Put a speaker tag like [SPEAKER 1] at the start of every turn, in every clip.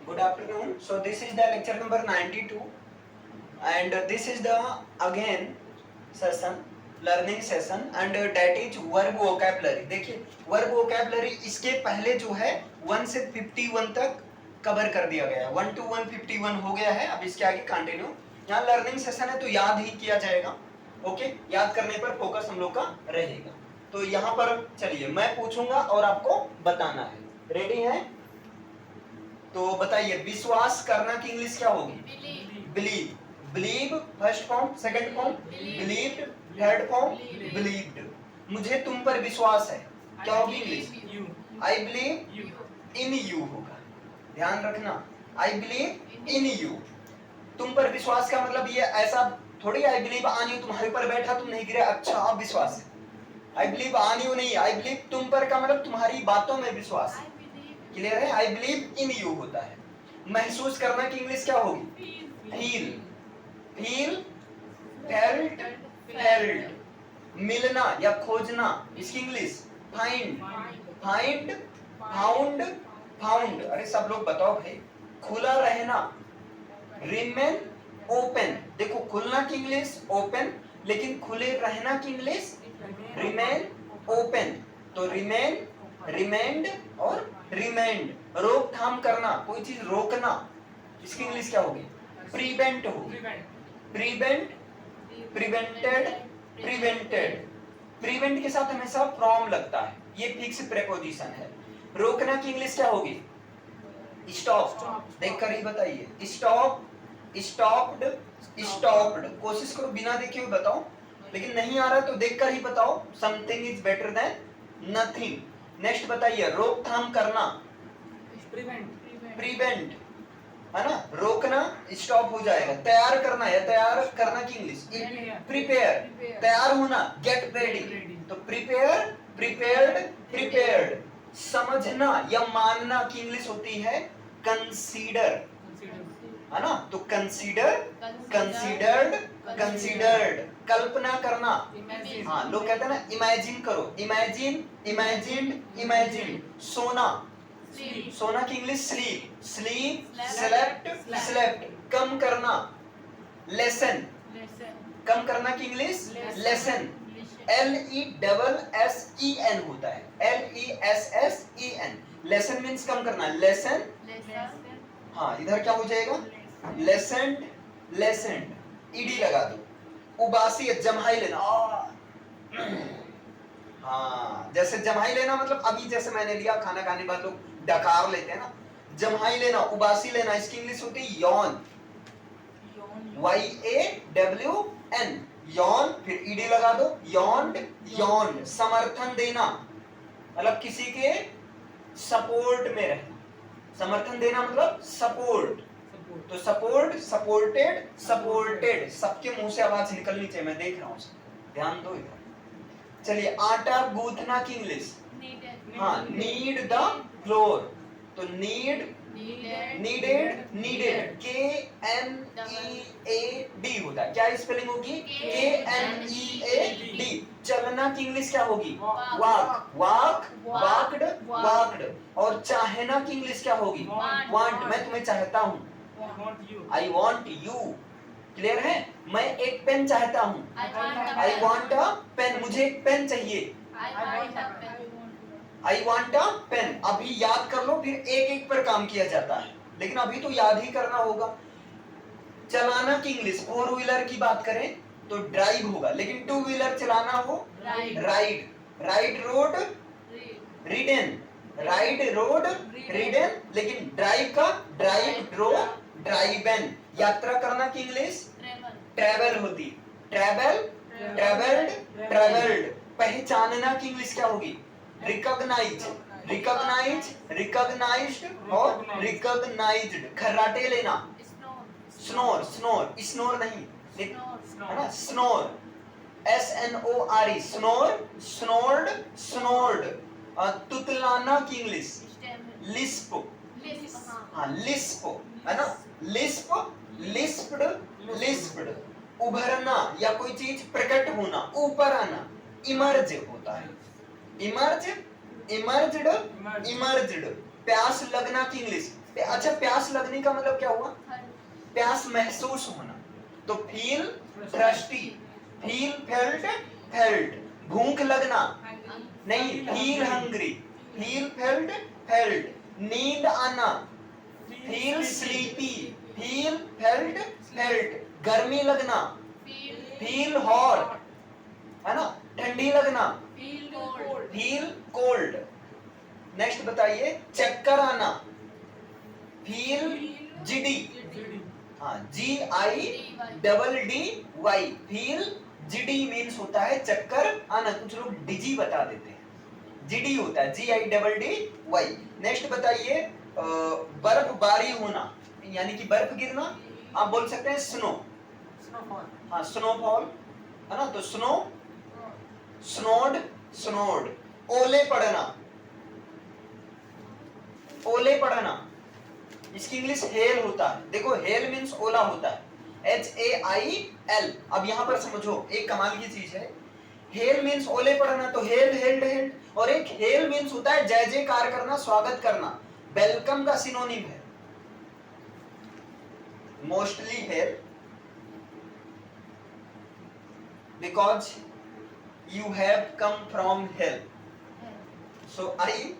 [SPEAKER 1] Good afternoon. So this is the lecture number 92 and this is the again session learning session and that is verb vocabulary. देखिए verb vocabulary इसके पहले जो है 1 से 51 तक cover कर दिया गया है. 1 to 151 हो गया है. अब इसके आगे कंटिन्यू. यहाँ लर्निंग सेशन है तो याद ही किया जाएगा. ओके, याद करने पर फोकस हम लोग का रहेगा. तो यहाँ पर चलिए मैं पूछूंगा और आपको बताना है. रेडी है? तो बताइए विश्वास करना की इंग्लिश क्या होगी? Believe. Believe first form, second form believed, third form believed. मुझे तुम पर विश्वास है, क्या होगी English? I believe in you होगा. ध्यान रखना, आई बिलीव इन यू. तुम पर विश्वास का मतलब ये ऐसा थोड़ी आई बिलीव ऑन यू तुम्हारे ऊपर बैठा तुम नहीं गिरे अच्छा अब विश्वास है. आई बिलीव ऑन यू नहीं, आई बिलीव तुम पर का मतलब तुम्हारी बातों में विश्वास है. क्लियर है? आई बिलीव इन यू होता है. महसूस करना की इंग्लिश क्या होगी? फील. Feel, felt, failed. मिलना या खोजना इसकी English find. Find, found, found. अरे सब लोग बताओ भाई. खुला रहना रिमेन ओपन. देखो खुलना की इंग्लिश ओपन, लेकिन खुले रहना की इंग्लिश रिमेन ओपन. तो रिमेन, रिमेंड और रिमेंड. रोकथाम करना, कोई चीज रोकना, इसकी इंग्लिश क्या होगी? प्रिवेंट होगी. Prevent, prevented, prevented. प्रिवेंट के साथ हमेशा फ्रॉम लगता है, ये फिक्स प्रेपोजिशन है. रोकना की इंग्लिश क्या होगी? स्टॉप. देखकर ही बताइए. Stop, stopped, stopped. कोशिश करो बिना देखे हुए बताओ, लेकिन नहीं आ रहा तो देखकर ही बताओ. Something is better than nothing. Next बताइए रोकथाम करना प्रिवेंट है ना. रोकना स्टॉप हो जाएगा. तैयार करना या तैयार करना की इंग्लिश प्रिपेयर. तैयार होना गेट रेडी. तो प्रिपेयर, प्रिपेयर्ड, प्रिपेयर्ड. समझना या मानना की इंग्लिश होती है कंसीडर, है ना. तो कंसीडर, कंसीडर्ड, कंसीडर्ड. कल्पना करना, हाँ लोग कहते हैं ना इमेजिन करो. Imagine, imagined, imagine. सोना, सोना की English sleep. Sleep, slept, slept. कम करना लेसन. कम करना की इंग्लिश लेसन. LESSEN होता है. LESSEN. लेसन मीन्स कम करना. लेसन, हाँ इधर क्या हो जाएगा? Lancet, Lancet. ईडी लगा दो. उबासी जम्हाई लेना. हाँ जैसे जम्हाई लेना मतलब अभी जैसे मैंने लिया खाना खाने के बाद लोग डकार लेते हैं ना. जम्हाई लेना, उबासी लेना, इसकी इंग्लिश होती है यॉन. YAWN. यॉन. फिर ईडी लगा दो. Yawned, yawned. समर्थन देना मतलब किसी के सपोर्ट में रहना. समर्थन देना मतलब सपोर्ट. तो सपोर्ट, सपोर्टेड, सपोर्टेड. सबके मुंह से आवाज निकलनी चाहिए, मैं देख रहा हूं. ध्यान दो इधर. चलिए आटा गूंथना की इंग्लिश, हाँ नीड द फ्लोर. तो नीड, नीडेड, नीडेड. KNEAD होता है. क्या स्पेलिंग होगी? KNEAD. चलना की इंग्लिश क्या होगी? Walk, walk, walked, walked. और चाहना की इंग्लिश क्या होगी? वांट. मैं तुम्हें चाहता हूँ. I want you. क्लियर है? मैं एक पेन चाहता हूँ. I want a pen. मुझे एक पेन चाहिए. I want a pen. अभी याद कर लो, फिर एक एक पर काम किया जाता है, लेकिन अभी तो याद ही करना होगा. चलाना की इंग्लिश, फोर व्हीलर की बात करें तो ड्राइव होगा, लेकिन टू व्हीलर चलाना हो ride. Ride road, ridden. Ride road, ridden. लेकिन ड्राइव का ड्राइव, ड्रो, ड्राइवन. यात्रा करना की इंग्लिश ट्रेवल होती. Travel, travelled, travelled. पहचानना की इंग्लिश क्या होगी? रिकॉग्नाइज, रिकॉग्नाइज, रिकॉग्नाइज्ड और रिकॉग्नाइज्ड. खर्राटे लेना. Snore, snore. स्नोर नहीं है ना, स्नोर. SNORE. स्नोर, स्नोर्ड, स्नोर्ड. तुतलाना की इंग्लिश लिस्प. हाँ लिस्प है ना. लिस्प, लिस्प्ड, लिस्प्ड. उभरना या कोई चीज प्रकट होना, ऊपर आना इमर्ज होता है. Emerge, emerged, emerged. प्यास लगना की इंग्लिश, अच्छा प्यास लगने का मतलब क्या हुआ? प्यास महसूस होना, तो feel thirsty, feel felt, felt. भूख लगना नहीं, feel hungry, feel felt, felt. नींद आना, feel sleepy, feel felt, felt. गर्मी लगना, फील हॉट, है ना? ठंडी लगना, फील कोल्ड। नेक्स्ट बताइए, चक्कर आना, फील जिडी, हाँ GIDDY, फील जिडी मीन्स होता है चक्कर आना, कुछ लोग डिजी बता देते हैं, जिडी होता है GIDDY। नेक्स्ट बताइए, बर्फबारी होना यानी कि बर्फ गिरना, आप बोल सकते हैं स्नो, हाँ स्नोफॉल, है ना? तो स्नो, स्नोड, स्नोड। ओले पड़ना, ओले पड़ना, इसकी इंग्लिश हेल होता है। देखो हेल मीन्स ओला होता है, HAIL। अब यहां पर समझो एक कमाल की चीज है, हेल मीन्स ओले पड़ना, तो हेल, हेल्ड, हेल्ड। और एक हेल मीन्स होता है जय जयकार करना, स्वागत करना, वेलकम का सिनोनिम है। Mostly hell because you have come from hell, so I.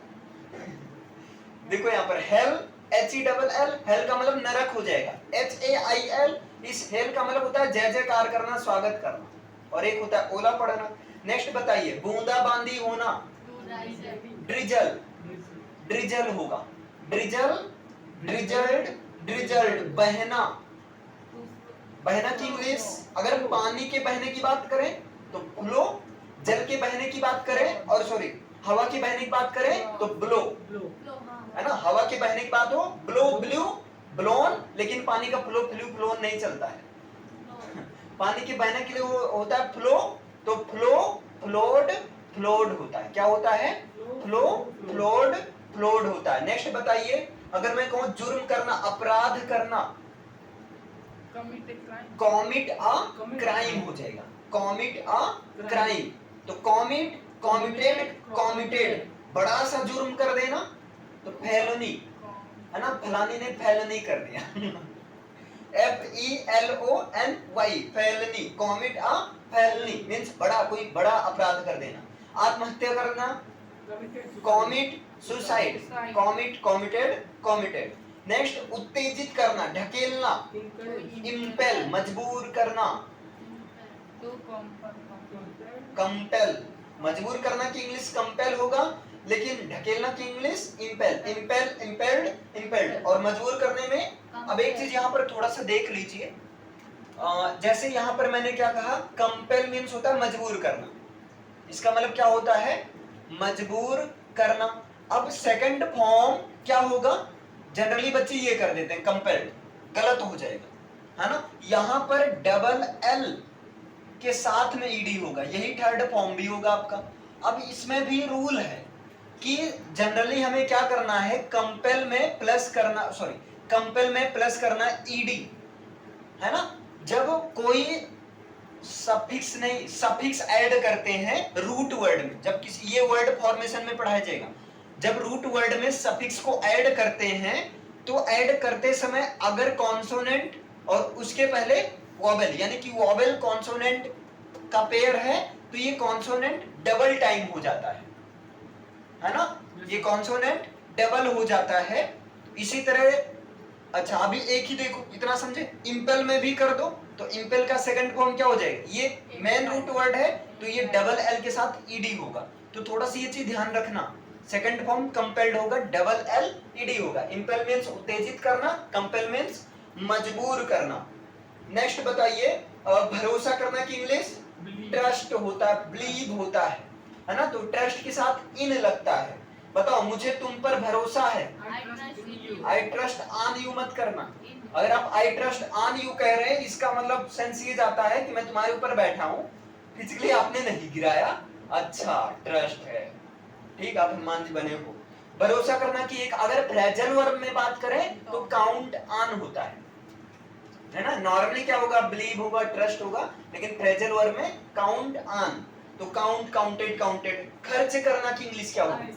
[SPEAKER 1] देखो यहाँ पर हेल, HELL, हेल का मतलब नरक हो जाएगा, HAIL। इस हेल का मतलब होता है जय जयकार करना, स्वागत करना, और एक होता है ओला पड़ना। नेक्स्ट बताइए, बूंदाबांदी होना, ड्रिजल, ड्रिजल होगा, ड्रिजल, ड्रिजल्ड, ड्रिजल्ड। बहना, बहना की इंग्लिश, अगर पानी के बहने की बात करें तो फ्लो, जल के बहने की बात करें, और सॉरी हवा की बहने की बात करें तो ब्लो, है ना? हवा के बहने की बात हो ब्लो, ब्लू, ब्लोन, लेकिन पानी का फ्लो, फ्लू, फ्लोन नहीं चलता है। पानी के बहने के लिए वो होता है फ्लो, तो फ्लो, फ्लोड, फ्लोड होता है। क्या होता है? फ्लो, फ्लोड, फ्लोड होता है। नेक्स्ट बताइए, अगर मैं कहूं जुर्म करना, अपराध करना, कॉमिट अ क्राइम हो जाएगा, कॉमिट अ क्राइम। तो कॉमिट, कॉमिटेड, कॉमिटेड, बड़ा सा जुर्म कर देना तो फेलोनी, है ना? फलानी ने फेलोनी कर दिया FELONY, फेलोनी, कॉमिट अ फेलोनी मींस बड़ा, कोई बड़ा अपराध कर देना। आत्महत्या करना, commit suicide, commit, committed, committed. Next, उत्तेजित करना, ढकेलना, इंपेल, मजबूर करना, कंपेल। मजबूर करना की इंग्लिश कंपेल होगा, लेकिन ढकेलना की इंग्लिश इंपेल, इंपेल, इंपेल्ड, इंपेल्ड। और मजबूर करने में, अब एक चीज यहाँ पर थोड़ा सा देख लीजिए, जैसे यहाँ पर मैंने क्या कहा, कंपेल मीन्स होता है मजबूर करना, इसका मतलब क्या होता है? मजबूर करना। अब सेकंड फॉर्म क्या होगा? जनरली बच्चे ये कर देते हैं कंपेल्ड, गलत हो जाएगा, है ना? यहां पर डबल एल के साथ में ईडी होगा, यही थर्ड फॉर्म भी होगा आपका। अब इसमें भी रूल है कि जनरली हमें क्या करना है, कंपेल में प्लस करना, सॉरी कंपेल में प्लस करना ईडी, है ना? जब कोई सफिक्स नहीं, सफिक्स ऐड करते हैं रूट वर्ड में, जब किसी, ये वर्ड फॉर्मेशन में पढ़ाया जाएगा, जब रूट वर्ड में सफिक्स को ऐड करते हैं तो ऐड करते समय अगर कॉन्सोनेंट और उसके पहले वॉवेल, यानी कि वॉवेल कॉन्सोनेंट का पेयर है, तो ये कॉन्सोनेंट डबल टाइम हो जाता है ना? ये कॉन्सोनेंट डबल हो जाता है। इसी तरह, अच्छा अभी एक ही देखो, इतना समझे, इंपेल में भी कर दो तो इंपेल का सेकंड फॉर्म क्या हो जाएगा? ये मेन रूट वर्ड है तो ये डबल एल के साथ ईडी होगा, तो थोड़ा सा ये चीज ध्यान रखना, सेकंड फॉर्म कंपेल्ड होगा, डबल एल ईडी होगा। इंपेल मींस उत्तेजित करना, कंपेल मींस मजबूर करना। नेक्स्ट बताइए, भरोसा करना की इंग्लिश ट्रस्ट होता है, बिलीव होता है ना? तो ट्रस्ट के साथ इन लगता है। बताओ, मुझे तुम पर भरोसा है, आई ट्रस्ट ऑन यू मत करना। अगर आप आई ट्रस्ट ऑन यू कह रहे हैं, इसका मतलब सेंस ये जाता है कि मैं तुम्हारे ऊपर बैठा हूं, फिजिकली आपने नहीं गिराया, अच्छा ट्रस्ट है, ठीक, आप हनुमान जी बने हो। भरोसा करना की एक, अगर फ्रेजल वर्ब में बात करें तो काउंट ऑन होता है ना? नॉर्मली क्या होगा? बिलीव होगा, ट्रस्ट होगा, लेकिन फ्रेजल वर्ब में काउंट ऑन, तो काउंट, काउंटेड, काउंटेड। खर्च करना की इंग्लिश क्या होगी?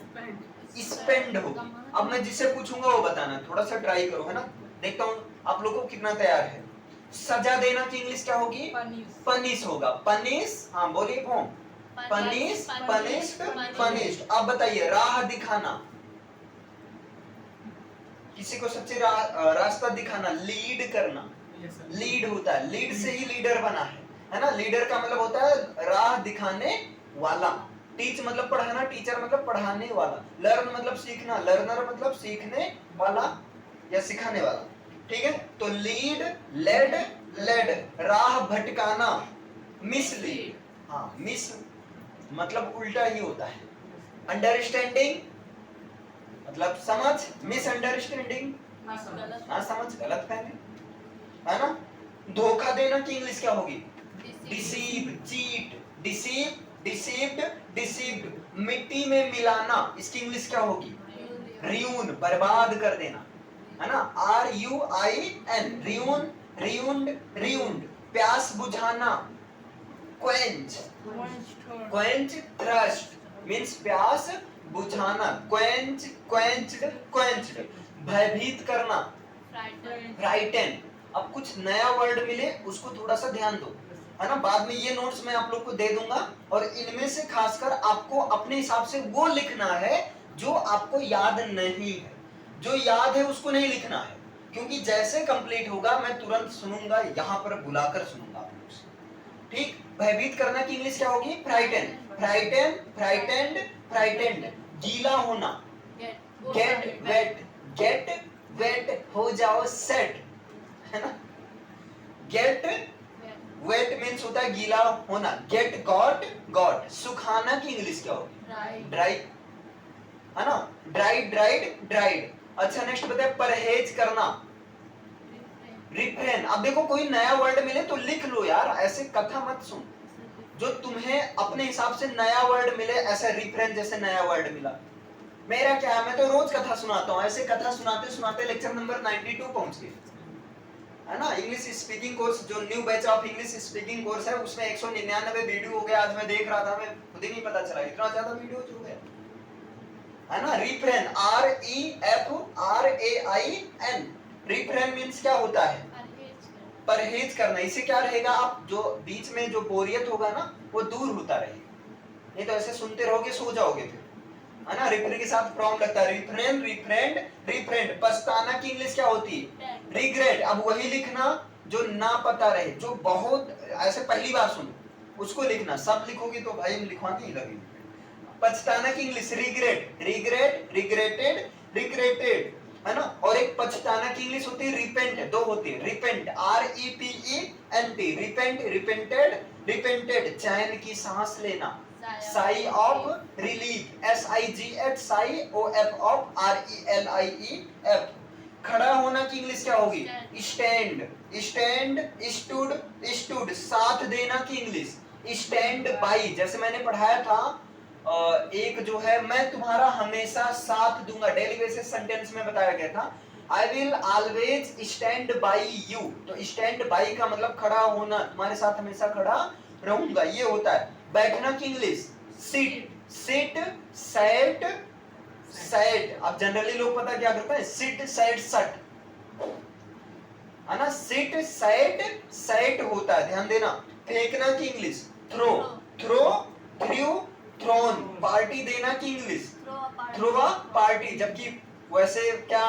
[SPEAKER 1] स्पेंड होगी। अब मैं जिससे पूछूंगा वो बताना, थोड़ा सा ट्राई करो, है ना, देखता हूँ आप लोगों को कितना तैयार है। सजा देना की इंग्लिश क्या होगी? पनिश होगा। पनिश, हाँ बोलिए कौन? Punish, punished, punished. अब बताइए राह दिखाना, किसी को सच्चे रास्ता दिखाना, लीड करना, लीड होता है, लीड से ही लीडर बना है ना। लीडर का मतलब होता है राह दिखाने वाला। टीच मतलब पढ़ाना, टीचर मतलब पढ़ाने वाला। लर्न मतलब सीखना, लर्नर मतलब सीखने वाला या सिखाने वाला, ठीक है। तो लीड, लेड, लेड। राह भटकाना, मिसलीड, हाँ मिस मतलब उल्टा ही होता है। अंडरस्टैंडिंग मतलब समझ, मिसअंडरस्टैंडिंग ना समझ, गलत फहमी, है ना। धोखा देना की इंग्लिश क्या होगी? Deceive, cheat, deceive, deceived, deceived. मिट्टी में मिलाना, इसकी इंग्लिश क्या होगी? रियून, बर्बाद कर देना, है ना। RUIN, ruin, ruined, ruined. प्यास बुझाना, क्वेंच, क्वेंच, थ्रस्ट मींस प्यास बुझाना, क्वेंच, क्वेंच्ड, क्वेंच्ड। भयभीत करना, फ्राइटन। अब कुछ नया वर्ड मिले उसको थोड़ा सा ध्यान दो, है ना। बाद में ये नोट्स मैं आप लोग को दे दूंगा और इनमें से खासकर आपको अपने हिसाब से वो लिखना है जो आपको याद नहीं है। जो याद है उसको नहीं लिखना है, क्योंकि जैसे कंप्लीट होगा मैं तुरंत सुनूंगा, यहां पर बुलाकर सुनूंगा आप लोग से, ठीक। भयभीत करना की इंग्लिश क्या होगी? Frighten, frighten, frightened, frightened. गीला होना, गेट वेट, गेट वेट हो जाओ सेट, है ना। गेट वेट मीन्स होता है गीला होना। Get got, got. सुखाना की इंग्लिश क्या होगी? ड्राई, है ना। Dry, dried, dried. अच्छा नेक्स्ट बताए परहेज करना, रिफ्रेन। अब देखो कोई नया वर्ड मिले तो लिख लो यार, ऐसे कथा मत सुन। जो तुम्हें अपने हिसाब से नया वर्ड मिले, ऐसा रिफ्रेन जैसे नया वर्ड मिला। मेरा क्या है, मैं तो रोज कथा सुनाता हूँ, ऐसे कथा सुनाते सुनाते लेक्चर नंबर 92 पहुंच गए, है ना। इंग्लिश स्पीकिंग कोर्स जो new batch of English speaking course है उसमें 199 वीडियो हो गया। आज मैं देख रहा था, मैं खुद ही नहीं पता चला इतना ज्यादा वीडियो हो गया, है ना। Refrain, REFRAIN। रिफ्रेन मींस क्या होता है? परहेज करना। इसे क्या रहेगा, आप जो बीच में जो बोरियत होगा ना वो दूर होता रहेगा, नहीं तो ऐसे सुनते रहोगे सो जाओगे फिर, है ना। रिफ्रेन के साथ फ्रॉम लगता है, रिफ्रेन, रिफ्रेंड, रिफ्रेंड। पछताना की इंग्लिश क्या होती है? रिग्रेट। अब वही लिखना जो ना पता रहे, जो बहुत ऐसे पहली बार सुनो उसको लिखना, सब लिखोगे तो भाई लिखवाने ही लगेगी। पछताना की English regret, regret, regretted, regretted, है ना। और एक पछताना की इंग्लिश होती है रिपेंट, दो होती है, repent, REPENT, repent, repented, repented. चैन की सांस लेना, sigh of relief, SIGH, sigh OF of RELIEF। खड़ा होना की इंग्लिश क्या होगी? Stand, stand, stood, stood. साथ देना की इंग्लिश स्टैंड बाई। जैसे मैंने पढ़ाया था एक जो है, मैं तुम्हारा हमेशा साथ दूंगा, डेली बेसिस सेंटेंस में बताया गया था, I will always stand by you. तो स्टैंड बाई का मतलब खड़ा होना, तुम्हारे साथ हमेशा खड़ा रहूंगा, ये होता है। बैठना की English sit, sit, sat, sat. अब जनरली लोग पता क्या करते हैं, सिट, सैट, सट, है ना। सिट, सैट, सैट होता है, ध्यान देना। फेंकना की English throw, throw, threw, thrown. Party देना की इंग्लिश थ्रो अ पार्टी, जबकि वैसे क्या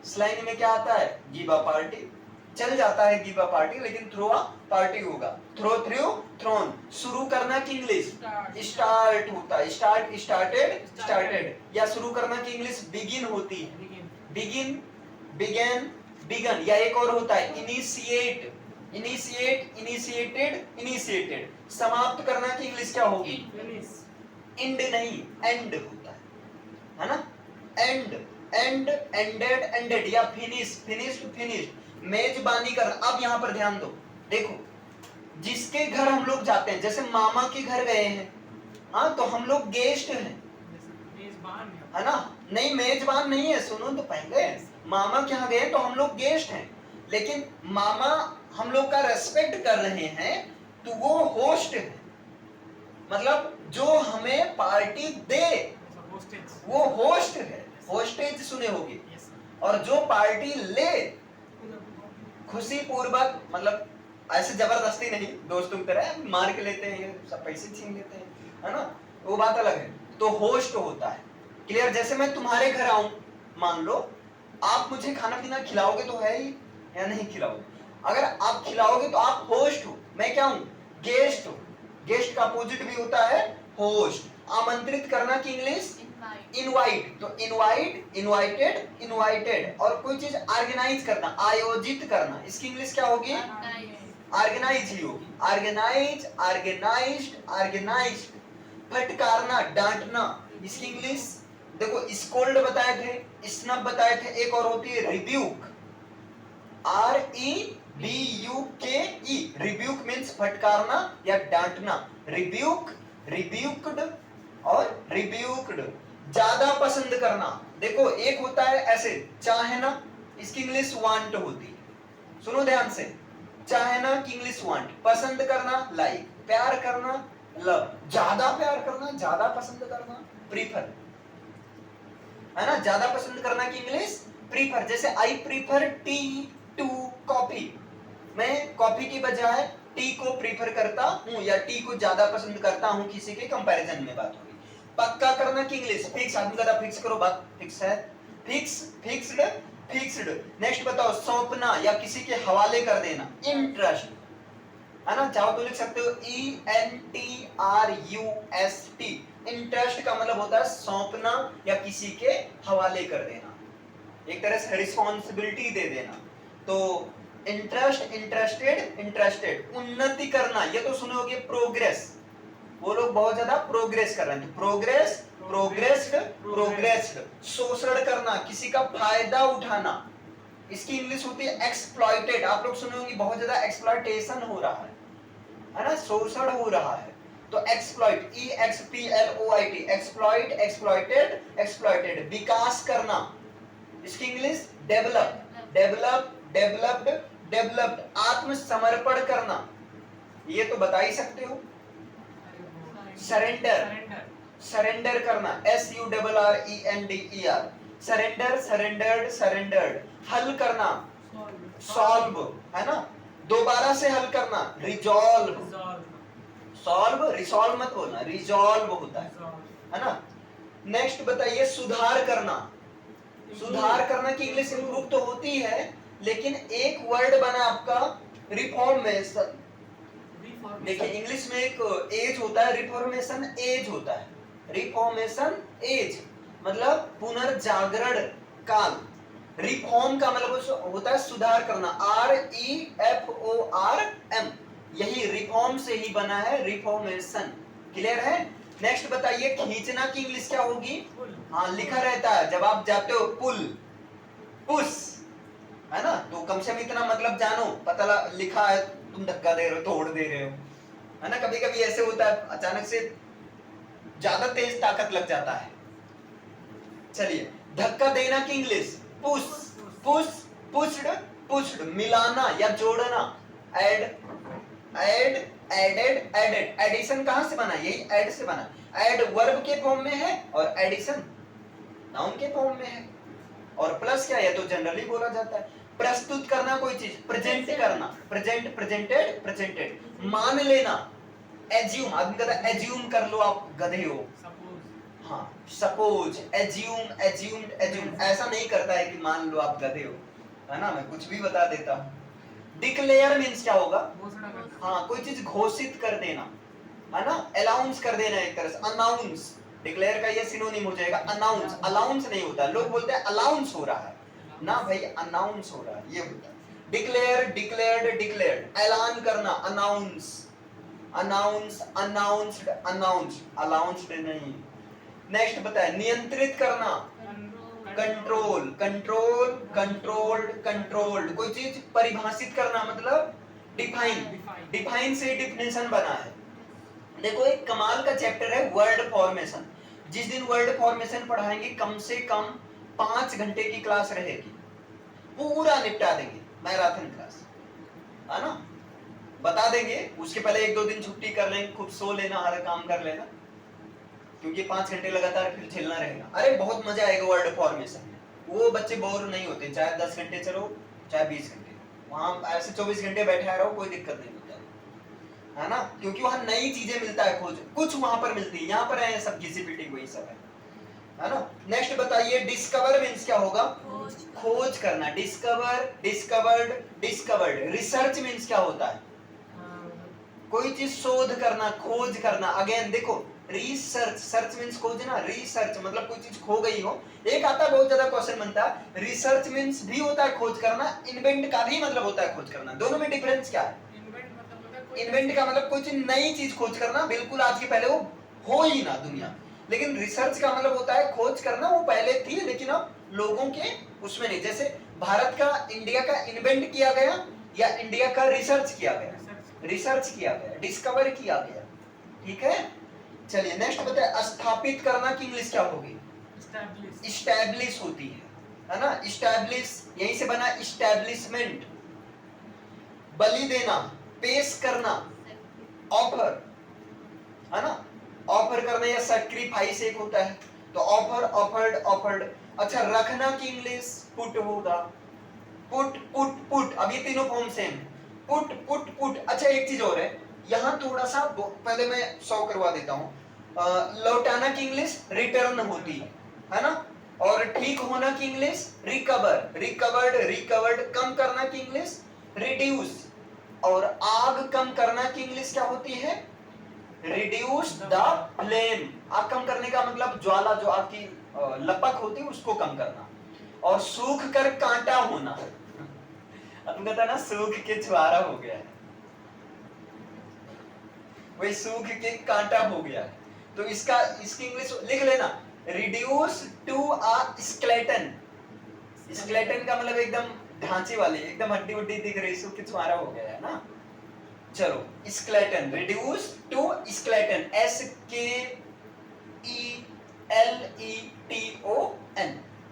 [SPEAKER 1] स्लैंग में क्या आता है? Give a party. चल जाता है गिव अ पार्टी, लेकिन थ्रो अ पार्टी होगा। Throw, threw, thrown. शुरू करना की इंग्लिश स्टार्ट होता है, स्टार्ट, स्टार्टेड, स्टार्टेड। या शुरू करना की इंग्लिश बिगिन होती है, बिगिन, बिगेन, बिगन। या एक और होता है इनिशिएट, इनिशिएट, इनिशिएटेड, इनिशिएटेड। समाप्त करना की इंग्लिश क्या होगी? एंड नहीं, एंड होता है ना। And, and, ended, ended. या फिनिश, फिनिश्ड, फिनिश्ड। मेजबानी करना। अब यहां पर ध्यान दो, देखो जिसके घर हम लोग जाते हैं, जैसे मामा के घर गए हैं, हाँ तो हम लोग गेस्ट हैं, है ना। नहीं मेजबान नहीं है, सुनो तो पहले, मामा के यहाँ गए तो हम लोग गेस्ट हैं, लेकिन मामा हम लोग का रेस्पेक्ट कर रहे हैं तो वो होस्ट है, मतलब जो हमें पार्टी दे, वो होस्ट है, होस्टेज सुने होगे। और जो पार्टी ले खुशी पूर्वक, मतलब ऐसे जबरदस्ती नहीं, दोस्तों की तरह मार के लेते हैं, ये सब पैसे छीन लेते हैं, है ना, वो बात अलग है। तो होस्ट होता है, क्लियर। जैसे मैं तुम्हारे घर आऊं, मान लो आप मुझे खाना पीना खिलाओगे तो है ही, या नहीं खिलाओगे? अगर आप खिलाओगे तो आप होस्ट हो, मैं क्या हूं? गेस्ट हूं। गेस्ट का अपोजिट भी होता है होस्ट। आमंत्रित करना की इंग्लिश इनवाइट, तो इनवाइट, इनवाइटेड, इनवाइटेड। और कोई चीज ऑर्गेनाइज करना, आयोजित करना, इसकी इंग्लिश क्या होगी? ऑर्गेनाइज ही होगी। Organise, organised, organised. फटकारना, डांटना, इसकी इंग्लिश देखो, स्कोल्ड बताए थे, स्नब बताए थे, एक और होती है रिब्यूक, REBUKE। रिब्यूक मीन्स फटकारना या डांटना। रिब्यूक, रिब्यूक्ड और रिब्यूक्ड। ज्यादा पसंद करना, देखो एक होता है ऐसे चाहना, इसकी इंग्लिश वांट होती है। सुनो ध्यान से, चाहना की इंग्लिश वांट, पसंद करना लाइक, प्यार करना लव, ज्यादा प्यार करना, ज्यादा पसंद करना प्रीफर, है ना। ज्यादा पसंद करना की इंग्लिश प्रीफर। जैसे I prefer tea to coffee, मैं कॉफी की बजाय टी को प्रीफर करता हूं या टी को ज्यादा पसंद करता हूं, किसी के कंपैरिजन में बात होगी। पक्का करना की इंग्लिश फिक्स, आदमी कहता फिक्स करो, बात फिक्स है, फिक्स, फिक्स्ड, फिक्स्ड। नेक्स्ट बताओ, सौंपना या किसी के हवाले कर देना, इंटरेस्ट, है ना। चाहो तो लिख सकते हो ENTRUST। इंटरेस्ट का मतलब होता है सौंपना या किसी के हवाले कर देना, एक तरह से रिस्पॉन्सिबिलिटी दे देना। तो इंटरेस्ट, इंटरेस्टेड, इंटरेस्टेड। उन्नति करना, ये तो सुने होगे प्रोग्रेस, वो लोग बहुत ज्यादा प्रोग्रेस कर रहे हैं, प्रोग्रेस, प्रोग्रेस्ड, प्रोग्रेस्ड। शोषण करना, किसी का फायदा उठाना, इसकी इंग्लिश होती है एक्सप्लॉइटेड। आप लोग सुने होंगे बहुत ज्यादा एक्सप्लॉइटेशन हो रहा है ना, शोषण हो रहा है। तो exploit, EXPLOIT, exploit, exploited, exploited. विकास करना, इसकी English develop, develop, developed, developed. आत्मसमर्पण करना, ये तो बता ही सकते हो। सरेंडर, सरेंडर करना, SURRENDER, सरेंडर, सरेंडर्ड, सरेंडर्ड। हल करना, सॉल्व, है ना। दोबारा से हल करना, रिजॉल्व, सॉल्व, रिसॉल्व मत बोलना, रिजॉल्व होता है ना। नेक्स्ट बताइए, सुधार करना। सुधार करना की इंग्लिश इंप्रूव तो होती है, लेकिन एक वर्ड बना आपका रिफॉर्मेशन। देखिए इंग्लिश में एक एज होता है, रिफॉर्मेशन एज होता है, रिफॉर्मेशन एज मतलब पुनर्जागरण काल। रिफॉर्म का मतलब होता है सुधार करना, REFORM, यही रिफॉर्म से ही बना है, रिफॉर्मेशन। क्लियर है। नेक्स्ट बताइए, खींचना की इंग्लिश क्या होगी? हाँ, लिखा रहता है जब आप जाते हो, पुल, पुश, है ना। तो कम से कम इतना मतलब जानो, पता लिखा है, तुम धक्का दे रहे हो, तोड़ दे रहे हो, है ना। कभी कभी ऐसे होता है, अचानक से ज्यादा तेज ताकत लग जाता है। चलिए, धक्का देना की English push, push, pushed, pushed. मिलाना या जोड़ना, add, add, added, added. Addition कहां से बना? यही ऐड से बना। ऐड वर्ब के फॉर्म में है और एडिशन नाउन के फॉर्म में है। और प्लस क्या है, तो जनरली बोला जाता है। प्रस्तुत करना कोई चीज, प्रेजेंट करना, प्रेजेंट, प्रेजेंटेड, प्रेजेंटेड। मान लेना, एज्यूम, आदमी कहता है एज्यूम कर लो आप गधे हो, हाँ, सपोज, एज्यूम, एज्यूम्ड, एज्यूम। ऐसा नहीं करता है कि मान लो आप गधे हो, है ना, मैं कुछ भी बता देता हूं। डिक्लेयर मींस क्या होगा? हाँ, कोई चीज घोषित कर देना, है ना, अनाउंस कर देना, एक तरह से अनाउंस। डिक्लेयर का ये सिनोनिम हो जाएगा अनाउंस। अलाउंस नहीं होता, लोग बोलते हैं अलाउंस हो रहा है, ना भाई, अनाउंस हो रहा है, ये होता है। Declare, declared, declared. ऐलान करना, अनाउंस, अनाउंस, अनाउंस्ड, अनाउंस, अलाउंस्ड नहीं। नेक्स्ट बताए, नियंत्रित करना, कंट्रोल, कंट्रोल, कंट्रोल्ड, कंट्रोल्ड। कोई चीज परिभाषित करना मतलब डिफाइन, डिफाइन से डिफिनेशन बना है। देखो एक कमाल का चैप्टर है वर्ड फॉर्मेशन। जिस दिन वर्ड फॉर्मेशन पढ़ाएंगे कम से कम 5 घंटे की क्लास रहेगी, पूरा निपटा देंगे, मैराथन क्लास, है ना। बता देंगे, उसके पहले 1-2 दिन छुट्टी कर लेंगे, खूब सो लेना, हर काम कर लेना, क्योंकि 5 घंटे लगातार फिर झेलना रहेगा। अरे बहुत मजा आएगा वर्ड फॉर्मेशन में, वो बच्चे बोर नहीं होते, चाहे 10 घंटे चलो चाहे 20 घंटे, वहां ऐसे 24 घंटे बैठे रहो कोई दिक्कत नहीं होता है ना, क्योंकि वहां नई चीजें मिलता है, खोज कुछ वहां पर मिलती है, यहाँ पर है सब घिसी पिटी वही सब है ना। नेक्स्ट बताइए, डिस्कवर मीन्स क्या होगा? खोज करना। Discover, discovered, discovered. Research means क्या होता है? कोई चीज शोध करना, खोज करना। अगेन देखो, रिसर्च, सर्च मीन्स खोजना, रिसर्च मतलब कोई चीज खो गई हो। एक आता है बहुत ज्यादा क्वेश्चन बनता है, रिसर्च मीन्स भी होता है खोज करना, इन्वेंट का भी मतलब होता है खोज करना। दोनों में डिफरेंस क्या है? इन्वेंट का मतलब कोई चीज नई चीज खोज करना, बिल्कुल आज के पहले वो हो ही ना दुनिया। लेकिन रिसर्च का मतलब होता है खोज करना, वो पहले थी लेकिन अब लोगों के उसमें नहीं। जैसे भारत का, इंडिया का इन्वेंट किया गया या इंडिया का रिसर्च किया गया? रिसर्च किया गया, डिस्कवर किया गया। ठीक है, चलिए नेक्स्ट बताए, स्थापित करना की इंग्लिश क्या होगी? इस्टेब्लिश होती है ना। इस्टेब्लिश यहीं से बना इस्टेब्लिशमेंट। बलि देना, पेश करना, ऑफर है ना, ऑफर करना या सैक्रिफाइस एक होता है, तो ऑफर, ऑफर्ड, ऑफर्ड। अच्छा, रखना की इंग्लिश पुट होगा, पुट, पुट, पुट। अब ये तीनों form same, put, put, put. अच्छा एक चीज और है, यहाँ थोड़ा सा पहले मैं 100 करवा देता हूँ। लौटाना की इंग्लिश रिटर्न होती है ना, और ठीक होना की इंग्लिश रिकवर, रिकवर्ड, रिकवर्ड। कम करना की इंग्लिश रिड्यूस, और आग कम करना की इंग्लिश क्या होती है? Reduce the flame. आग कम करने का मतलब ज्वाला, जो आपकी लपक होती है उसको कम करना। और सूख कर कांटा होना, तुम कहता ना सूख के छुआरा हो गया है, वही सूख के कांटा हो गया है। तो इसकी इंग्लिश लिख लेना, reduce to a skeleton. Skeleton का मतलब एकदम ढांचे वाले, एकदम हड्डी उड्डी दिख रही, सूख के छुआरा हो गया है ना। चलो, skeleton, reduce to skeleton, SKELETON,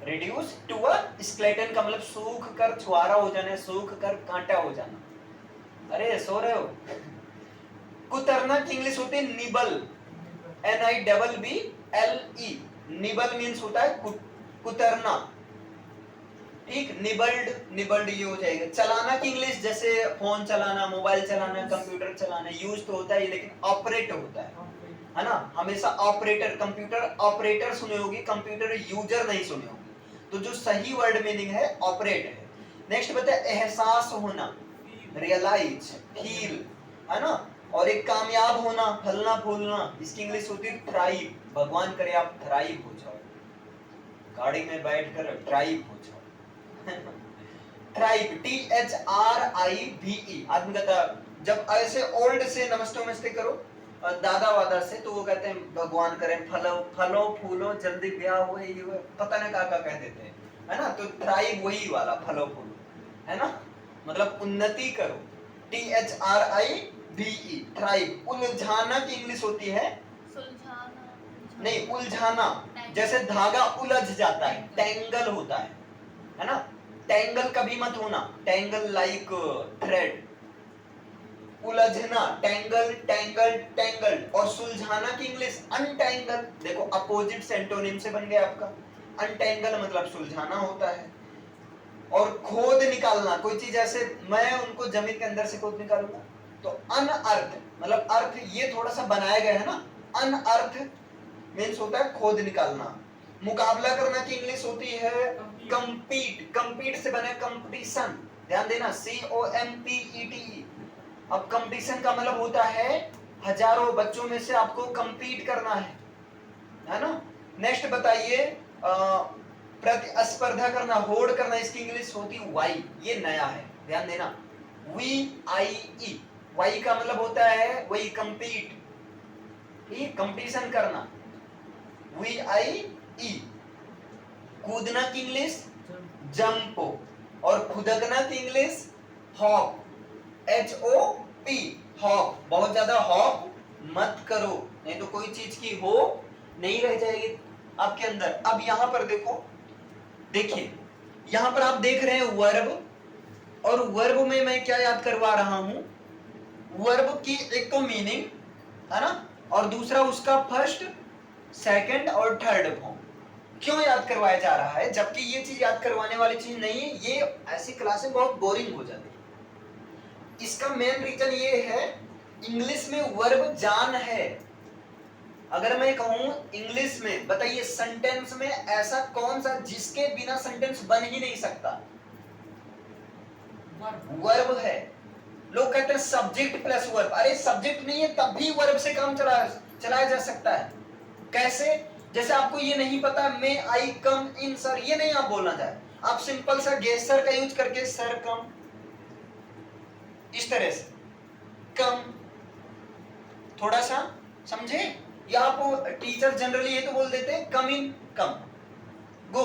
[SPEAKER 1] reduce to a skeleton का मतलब सूख कर छुआरा हो जाना, सूख कर कांटा हो जाना। अरे सो रहे हो? कुतरना की इंग्लिश होती है निबल, NIBBLE। निबल मीन्स होता है कुतरना। ठीक, निबल्ड, निबल्ड ये हो जाएगा। चलाना की इंग्लिश, जैसे फोन चलाना, मोबाइल चलाना, कंप्यूटर चलाना, यूज तो होता है लेकिन ऑपरेट होता है ना। हमेशा ऑपरेटर, कंप्यूटर ऑपरेटर सुने होगी, कंप्यूटर यूजर नहीं सुने होगी। तो जो सही वर्ड मीनिंग है ऑपरेट है। नेक्स्ट बताए, एहसास होना, रियलाइज, फील है ना। और एक कामयाब होना, फलना फूलना, इसकी इंग्लिश होती है थ्राइव। भगवान करे आप थ्राइव हो जाओ, गाड़ी में बैठकर ड्राइव हो जाओ। Thrive, THRIVE। आदमी कहता जब ऐसे ओल्ड से नमस्ते नमस्ते करो, दादा वादा से, तो वो कहते हैं भगवान करें फलो फलो फूलो, जल्दी ब्याह हो, ये पता नहीं क्या क्या कह देते हैं, है ना। तो थ्राइव वही वाला, फलो फूलो है ना, मतलब उन्नति करो। THRIVE, thrive. उलझाना की इंग्लिश होती है नहीं, उलझाना। जैसे धागा उलझ जाता है, टेंगल होता है ना। टेंगल कभी मत होना, टेंगल लाइक थ्रेड। उलझना, टेंगल, टेंगल, टेंगल। और सुलझाना की इंग्लिश अनटेंगल। देखो अपोजिट सेंटोनिम से बन गया आपका। अनटेंगल मतलब सुलझाना होता है। और खोद निकालना, कोई चीज ऐसे मैं उनको जमीन के अंदर से खोद निकालूंगा, तो अनअर्थ मतलब अर्थ ये थोड़ा सा बनाया गया है ना। अनअर्थ मीन्स होता है खोद निकालना। मुकाबला करना की इंग्लिश होती है कंपीट। कंपीट से बने कंपटीशन, ध्यान देना, COMPETE। अब कंपटीशन का मतलब होता है हजारों बच्चों में से आपको कंपीट करना है ना। नेक्स्ट बताइए, प्रतिस्पर्धा करना, होड़ करना, इसकी इंग्लिश होती वाई। ये नया है, ध्यान देना, VIE। वाई का मतलब होता है वही कंपीट, ठीक, कंपटीशन करना, VIE। कूदना की इंग्लिश जंप, और खुदकना की इंग्लिश हॉप, HOP, हॉप। बहुत ज्यादा हॉप मत करो, नहीं तो कोई चीज की हो नहीं रह जाएगी आपके अंदर। अब यहां पर देखो, देखिए यहां पर आप देख रहे हैं वर्ब, और वर्ब में मैं क्या याद करवा रहा हूं, वर्ब की एक तो मीनिंग है ना, और दूसरा उसका फर्स्ट सेकंड और थर्ड फॉर्म। क्यों याद करवाया जा रहा है जबकि ये चीज याद करवाने वाली चीज नहीं है? ये ऐसी क्लासें बहुत बोरिंग हो जाती है। इसका मेन रीजन ये है, इंग्लिश में वर्ब जान है। अगर मैं कहूं इंग्लिश में बताइए सेंटेंस में ऐसा कौन सा जिसके बिना सेंटेंस बन ही नहीं सकता? वर्ब है। लोग कहते हैं सब्जेक्ट प्लस वर्ब, अरे सब्जेक्ट नहीं है तब भी वर्ब से काम चलाया जा सकता है। कैसे? जैसे आपको ये नहीं पता मे आई कम इन सर, ये नहीं आप बोलना चाहे, आप सिंपल सा गेट सर का यूज करके सर कम, इस तरह से कम, थोड़ा सा समझे? या आप टीचर जनरली ये तो बोल देते हैं कम इन, कम, गो,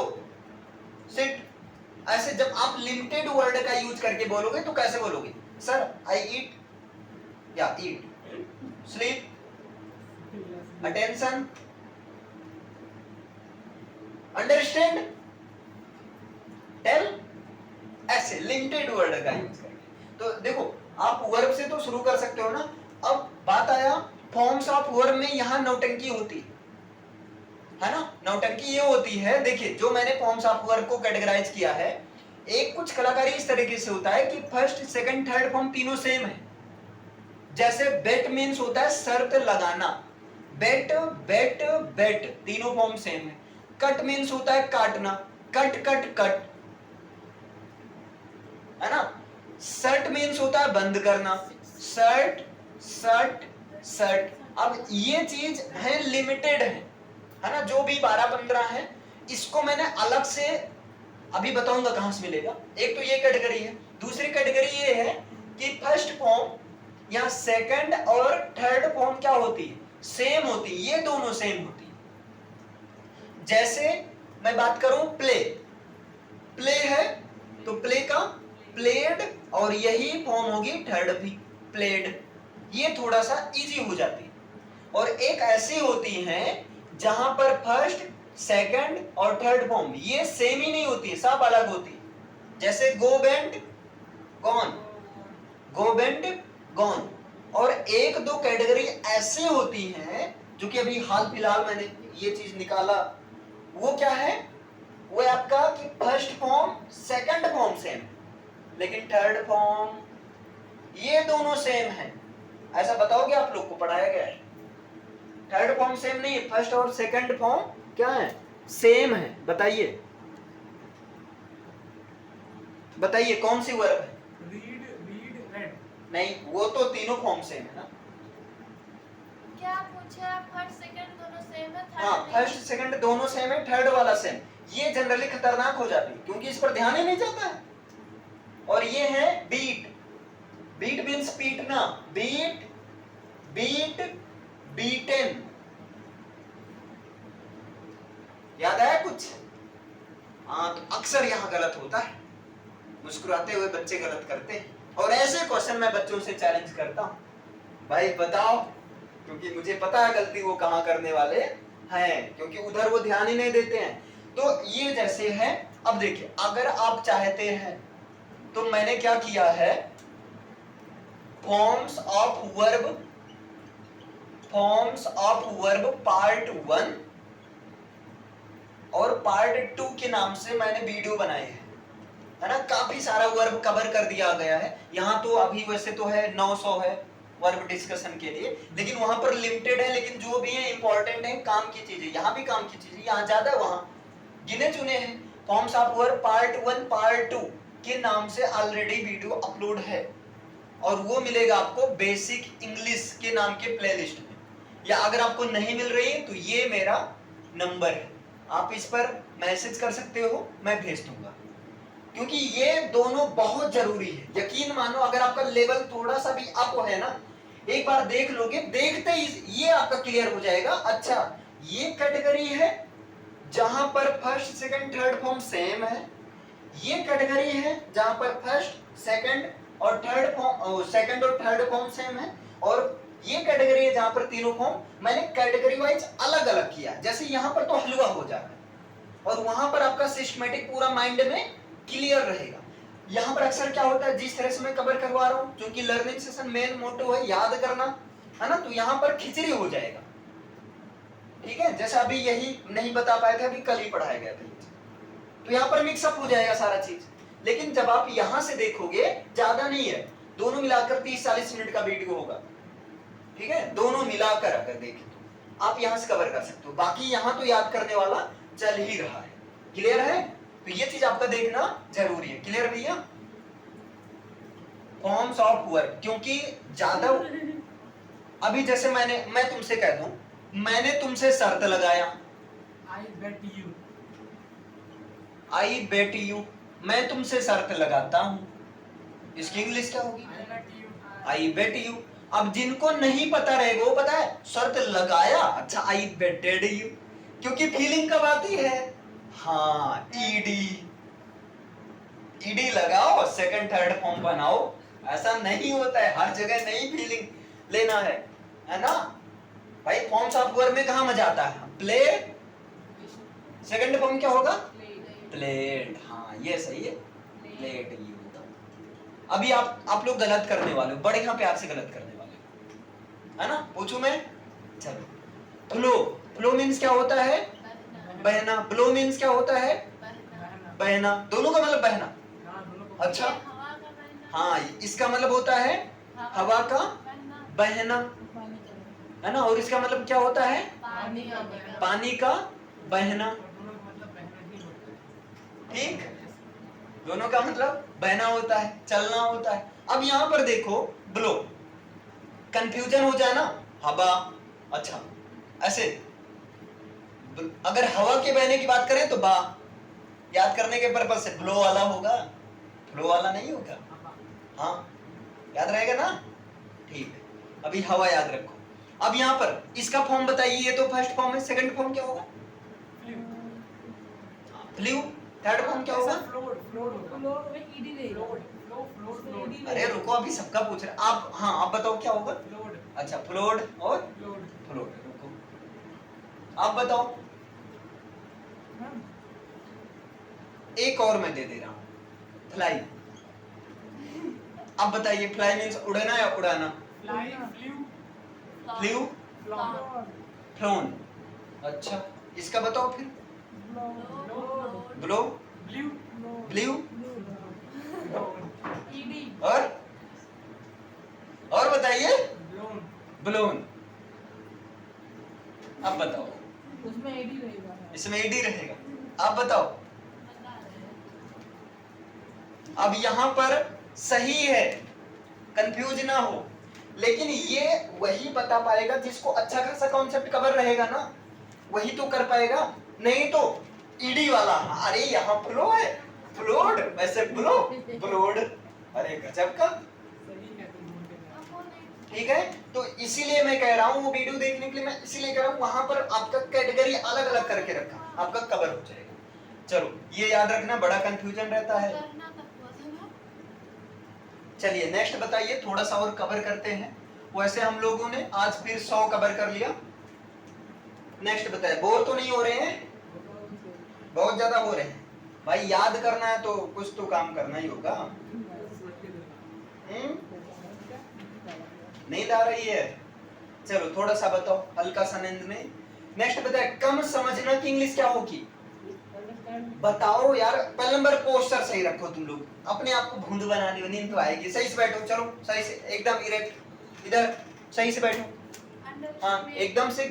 [SPEAKER 1] सिट। ऐसे जब आप लिमिटेड वर्ड का यूज करके बोलोगे तो कैसे बोलोगे? सर आई ईट या ईट, स्लीप, अटेंशन, अंडरस्टैंड, टेल, ऐसे लिमिटेड वर्ड का यूज करके। तो देखो आप वर्ब से तो शुरू कर सकते हो ना। अब बात आया फॉर्म्स ऑफ वर्ब में, यहां नौटंकी होती है ना। नौटंकी ये होती है, देखिए जो मैंने फॉर्म्स ऑफ वर्ब को कैटेगराइज किया है, एक कुछ कलाकारी इस तरीके से होता है कि फर्स्ट सेकंड थर्ड फॉर्म तीनों सेम है। जैसे बेट मींस होता है शर्त लगाना, बेट बेट बेट, तीनों फॉर्म सेम है। कट मींस होता है काटना, कट कट कट, है ना। शर्ट मींस होता है बंद करना, शर्ट शर्ट शर्ट। अब ये चीज है लिमिटेड है ना, जो भी 12-15 है इसको मैंने अलग से अभी बताऊंगा कहां से मिलेगा। एक तो ये कैटेगरी है, दूसरी कैटेगरी ये है कि फर्स्ट फॉर्म या सेकंड और थर्ड फॉर्म क्या होती है? सेम होती है, ये दोनों सेम होती है। जैसे मैं बात करूं प्ले, प्ले है तो प्ले का प्लेड, और यही फॉर्म होगी थर्ड भी, प्लेड। ये थोड़ा सा इजी हो जाती है। और एक ऐसी होती है जहां पर फर्स्ट सेकंड और थर्ड फॉर्म ये सेम ही नहीं होती है, सब अलग होती है। जैसे गो बेंट गॉन, गो बेंट गॉन। और एक दो कैटेगरी ऐसे होती हैं जो कि अभी हाल फिलहाल मैंने ये चीज निकाला, वो क्या है? वो आपका कि first form second form same लेकिन थर्ड फॉर्म ये दोनों सेम है। ऐसा बताओगे आप लोग को पढ़ाया गया है? थर्ड फॉर्म सेम नहीं है, फर्स्ट और सेकंड फॉर्म क्या है? सेम है। बताइए बताइए कौन सी वर्ब है?
[SPEAKER 2] Read read red.
[SPEAKER 1] नहीं, वो तो तीनों फॉर्म सेम है ना।
[SPEAKER 3] क्या पूछा? फर्स्ट सेकंड दोनों सेम है, थर्ड
[SPEAKER 1] हाँ,
[SPEAKER 3] नहीं?
[SPEAKER 1] फर्स्ट सेकंड दोनों सेम है, थर्ड वाला सेम। ये जनरली खतरनाक हो जाती है क्योंकि इस पर ध्यान ही नहीं जाता है। और ये है बीट, बीट मींस पीटना, बीट बीट बीटन। याद आया कुछ? हाँ, तो अक्सर यहाँ गलत होता है, मुस्कुराते हुए बच्चे गलत करते हैं। और ऐसे क्वेश्चन मैं बच्चों से चैलेंज करता हूँ, भाई बताओ, क्योंकि मुझे पता है गलती वो कहाँ करने वाले हैं, क्योंकि उधर वो ध्यान ही नहीं देते हैं। तो ये जैसे है। अब देखिए अगर आप चाहते हैं तो मैंने क्या किया है, forms of verb, forms of verb part 1 और पार्ट 2 के नाम से मैंने वीडियो बनाए हैं, है ना। काफी सारा वर्ब कवर कर दिया गया है। यहाँ तो अभी वैसे तो है 900 है वर्ब डिस्कशन के लिए, लेकिन वहां पर लिमिटेड है। लेकिन जो भी है इंपॉर्टेंट है, काम की चीजें, यहाँ भी काम की चीजें, यहाँ ज्यादा है, वहां गिने चुने हैं। Forms of verb part 1 part 2 के नाम से ऑलरेडी वीडियो अपलोड है, और वो मिलेगा आपको बेसिक इंग्लिश के नाम के प्लेलिस्ट में। या अगर आपको नहीं मिल रही है तो ये मेरा नंबर है, आप इस पर मैसेज कर सकते हो, मैं भेज दूंगा। क्योंकि ये दोनों बहुत जरूरी है। यकीन मानो अगर आपका लेवल थोड़ा सा भी अप है ना, एक बार देख लोगे, देखते ही ये आपका क्लियर हो जाएगा। अच्छा, ये कैटेगरी है जहां पर first second third form same है, ये कैटेगरी है जहां पर फर्स्ट सेकंड और थर्ड फॉर्म, सेकंड और थर्ड फॉर्म सेम है, और ये कैटेगरी है जहां पर तीनों फॉर्म मैंने कैटेगरी वाइज अलग अलग किया। जैसे यहां पर तो हलवा हो जाता है और वहां पर आपका सिस्टमेटिक पूरा माइंड में क्लियर रहेगा। यहां पर अक्सर क्या होता है, जिस तरह से मैं कवर करवा रहा हूं, क्योंकि लर्निंग सेशन मेन मोटो है याद करना, है ना, तो यहां पर खिचड़ी हो जाएगा। ठीक है, जैसे अभी यही नहीं बता पाए थे, अभी कल ही पढ़ाया गया था, तो यहाँ पर मिक्सअप हो जाएगा सारा चीज। लेकिन जब आप यहां से देखोगे, ज्यादा नहीं है, दोनों मिलाकर 30-40 मिनट का वीडियो होगा, ठीक है, दोनों मिलाकर अगर देखें तो आप यहां से कवर कर सकते हो। बाकी यहां तो याद करने वाला चल ही रहा है। क्लियर है? तो ये चीज आपका देखना जरूरी है। क्लियर भैया? फॉर्म्स ऑफ वर्ब, क्योंकि ज्यादा अभी जैसे मैं तुमसे कह दूं, मैंने तुमसे शर्त लगाया,
[SPEAKER 2] I bet you.
[SPEAKER 1] I bet you, मैं तुमसे शर्त लगाता हूं, इसकी इंग्लिश क्या होगी?
[SPEAKER 2] I bet you.
[SPEAKER 1] I bet you. अब जिनको नहीं पता रहेगा वो पता है शर्त लगाया, अच्छा आई बेटेड यू, क्योंकि फीलिंग कब आती है? हाँ, ईडी ईडी लगाओ, सेकंड थर्ड फॉर्म बनाओ। ऐसा नहीं होता है, हर जगह नहीं फीलिंग लेना है ना भाई। फॉर्म्स ऑफ वर्ब में कहाँ मजा आता है? प्ले, सेकंड फॉर्म क्या होगा? प्लेड। हाँ ये सही है, प्लेड यू। अभी आप लोग गलत करने वाले हो, बढ़िया प्यार से गलत करने वाले हो, है ना? पूछू मैं? चलो, फ्लो, फ्लो मीन्स क्या होता है? बहना। ब्लो मीन्स क्या होता है? बहना। दोनों का मतलब बहना।
[SPEAKER 2] हाँ, दोनों को।
[SPEAKER 1] अच्छा,
[SPEAKER 3] हवा का बहना,
[SPEAKER 1] हाँ, इसका मतलब होता है हवा का
[SPEAKER 3] बहना,
[SPEAKER 1] बहना, है ना? और इसका मतलब क्या होता है?
[SPEAKER 3] पानी का बहना,
[SPEAKER 1] पानी का बहना।
[SPEAKER 2] और दोनों का मतलब बहना ही होता है।
[SPEAKER 1] ठीक, दोनों का मतलब बहना होता है, चलना होता है। अब यहां पर देखो, ब्लो, कंफ्यूजन हो जाए ना, हवा, अच्छा ऐसे, अगर हवा के बहने की बात करें तो बा, याद करने के पर्पज से ब्लो वाला होगा, फ्लो वाला नहीं होगा। हाँ, याद रहेगा ना? ठीक है, अभी हवा याद रखो। अब यहाँ पर इसका फॉर्म बताइए, ये तो फर्स्ट फॉर्म है, सेकंड फॉर्म क्या होगा? फ्लू। थर्ड फॉर्म क्या होगा?
[SPEAKER 2] फ्लोड, फ्लोड होगा। Flowed, flowed, flowed.
[SPEAKER 1] अरे रुको, अभी सबका पूछ रहे आप। हाँ, आप बताओ क्या होगा?
[SPEAKER 2] फ्लोड,
[SPEAKER 1] अच्छा, फ्लोड और
[SPEAKER 2] फ्लोड।
[SPEAKER 1] फ्लोड। रुको, आप बताओ। एक और मैं दे दे रहा हूं, फ्लाई। अब बताइए, फ्लाई मीन्स उड़ना या उड़ाना?
[SPEAKER 2] Fly, flu,
[SPEAKER 1] flu,
[SPEAKER 2] flawed,
[SPEAKER 1] phloem. अच्छा, इसका बताओ फिर। ब्लो,
[SPEAKER 2] ब्लू,
[SPEAKER 1] ब्लू
[SPEAKER 2] ईडी,
[SPEAKER 1] और बताइए।
[SPEAKER 2] ब्लोन।
[SPEAKER 1] ब्लोन। अब बताओ,
[SPEAKER 4] उसमें एडी रहेगा।
[SPEAKER 1] इसमें एडी रहेगा। आप बताओ। अब यहां पर सही है, कंफ्यूज ना हो, लेकिन ये वही बता पाएगा जिसको अच्छा खासा कॉन्सेप्ट कवर रहेगा ना, वही तो कर पाएगा। नहीं तो ईडी वाला, अरे यहाँ फ्लो है, फ्लोड, वैसे ब्लो, ब्लोड। अरे गजब का।
[SPEAKER 2] सही है, तुम बोल के गए।
[SPEAKER 1] ठीक है, तो इसीलिए मैं कह रहा हूँ, वो वीडियो देखने के लिए मैं इसीलिए कह रहा हूँ, वहां पर आपका कैटेगरी अलग अलग करके रखा, आपका कवर हो जाएगा। चलो, ये याद रखना, बड़ा कंफ्यूजन रहता है।
[SPEAKER 3] करना तक हुआ था ना।
[SPEAKER 1] चलिए नेक्स्ट बताइए, थोड़ा सा और कवर करते हैं। वैसे हम लोगों ने आज फिर 100 कवर कर लिया। नेक्स्ट बताइए, बोर तो नहीं हो रहे हैं? बहुत ज्यादा हो रहे हैं भाई, याद करना है तो कुछ तो काम करना ही होगा। नींद आ रही है? चलो थोड़ा सा बताओ, हल्का सा नींद में। नेक्स्ट बताए, कम समझना की इंग्लिश क्या होगी? बताओ यार। पहले नंबर पोस्टर सही रखो, तुम लोग अपने आप को भूंड बनाने में नींद तो आएगी। सही से बैठो, चलो सही से, एकदम इरेक्ट, इधर सही से बैठो। हाँ, एकदम से,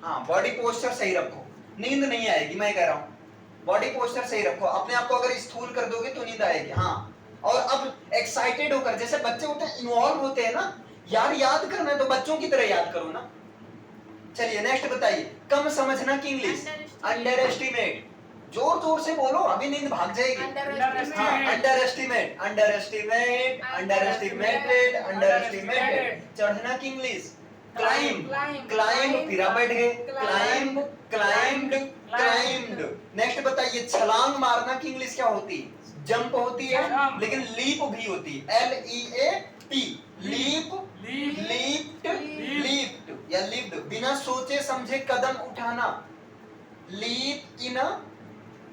[SPEAKER 1] हाँ, बॉडी पोस्टर सही रखो, नींद नहीं आएगी, मैं कह रहा हूँ। बॉडी पोस्टर सही रखो, अपने आप को अगर स्थूल कर दोगे तो नींद आएगी। हाँ, और अब एक्साइटेड होकर, जैसे बच्चे होते हैं, इन्वॉल्व होते हैं ना, यार याद करना है तो बच्चों की तरह याद करो ना। चलिए नेक्स्ट बताइए, कम समझना की इंग्लिश? Under estimate. जोर जोर से बोलो, अभी नींद भाग जाएगी। हाँ, under estimate, under estimate, under estimated, under estimated. चढ़ना की इंग्लिश? क्लाइम, क्लाइम, फिर आप बैठ गए, क्लाइम, क्लाइम्ड, क्लाइम्ड। नेक्स्ट बताइए, छलांग मारना की इंग्लिश क्या होती है? जंप होती है, लेकिन लीप भी होती है, LEAP, लीप, लीप्ड, लीप्ड या लिफ्ट। बिना सोचे समझे कदम उठाना, leap in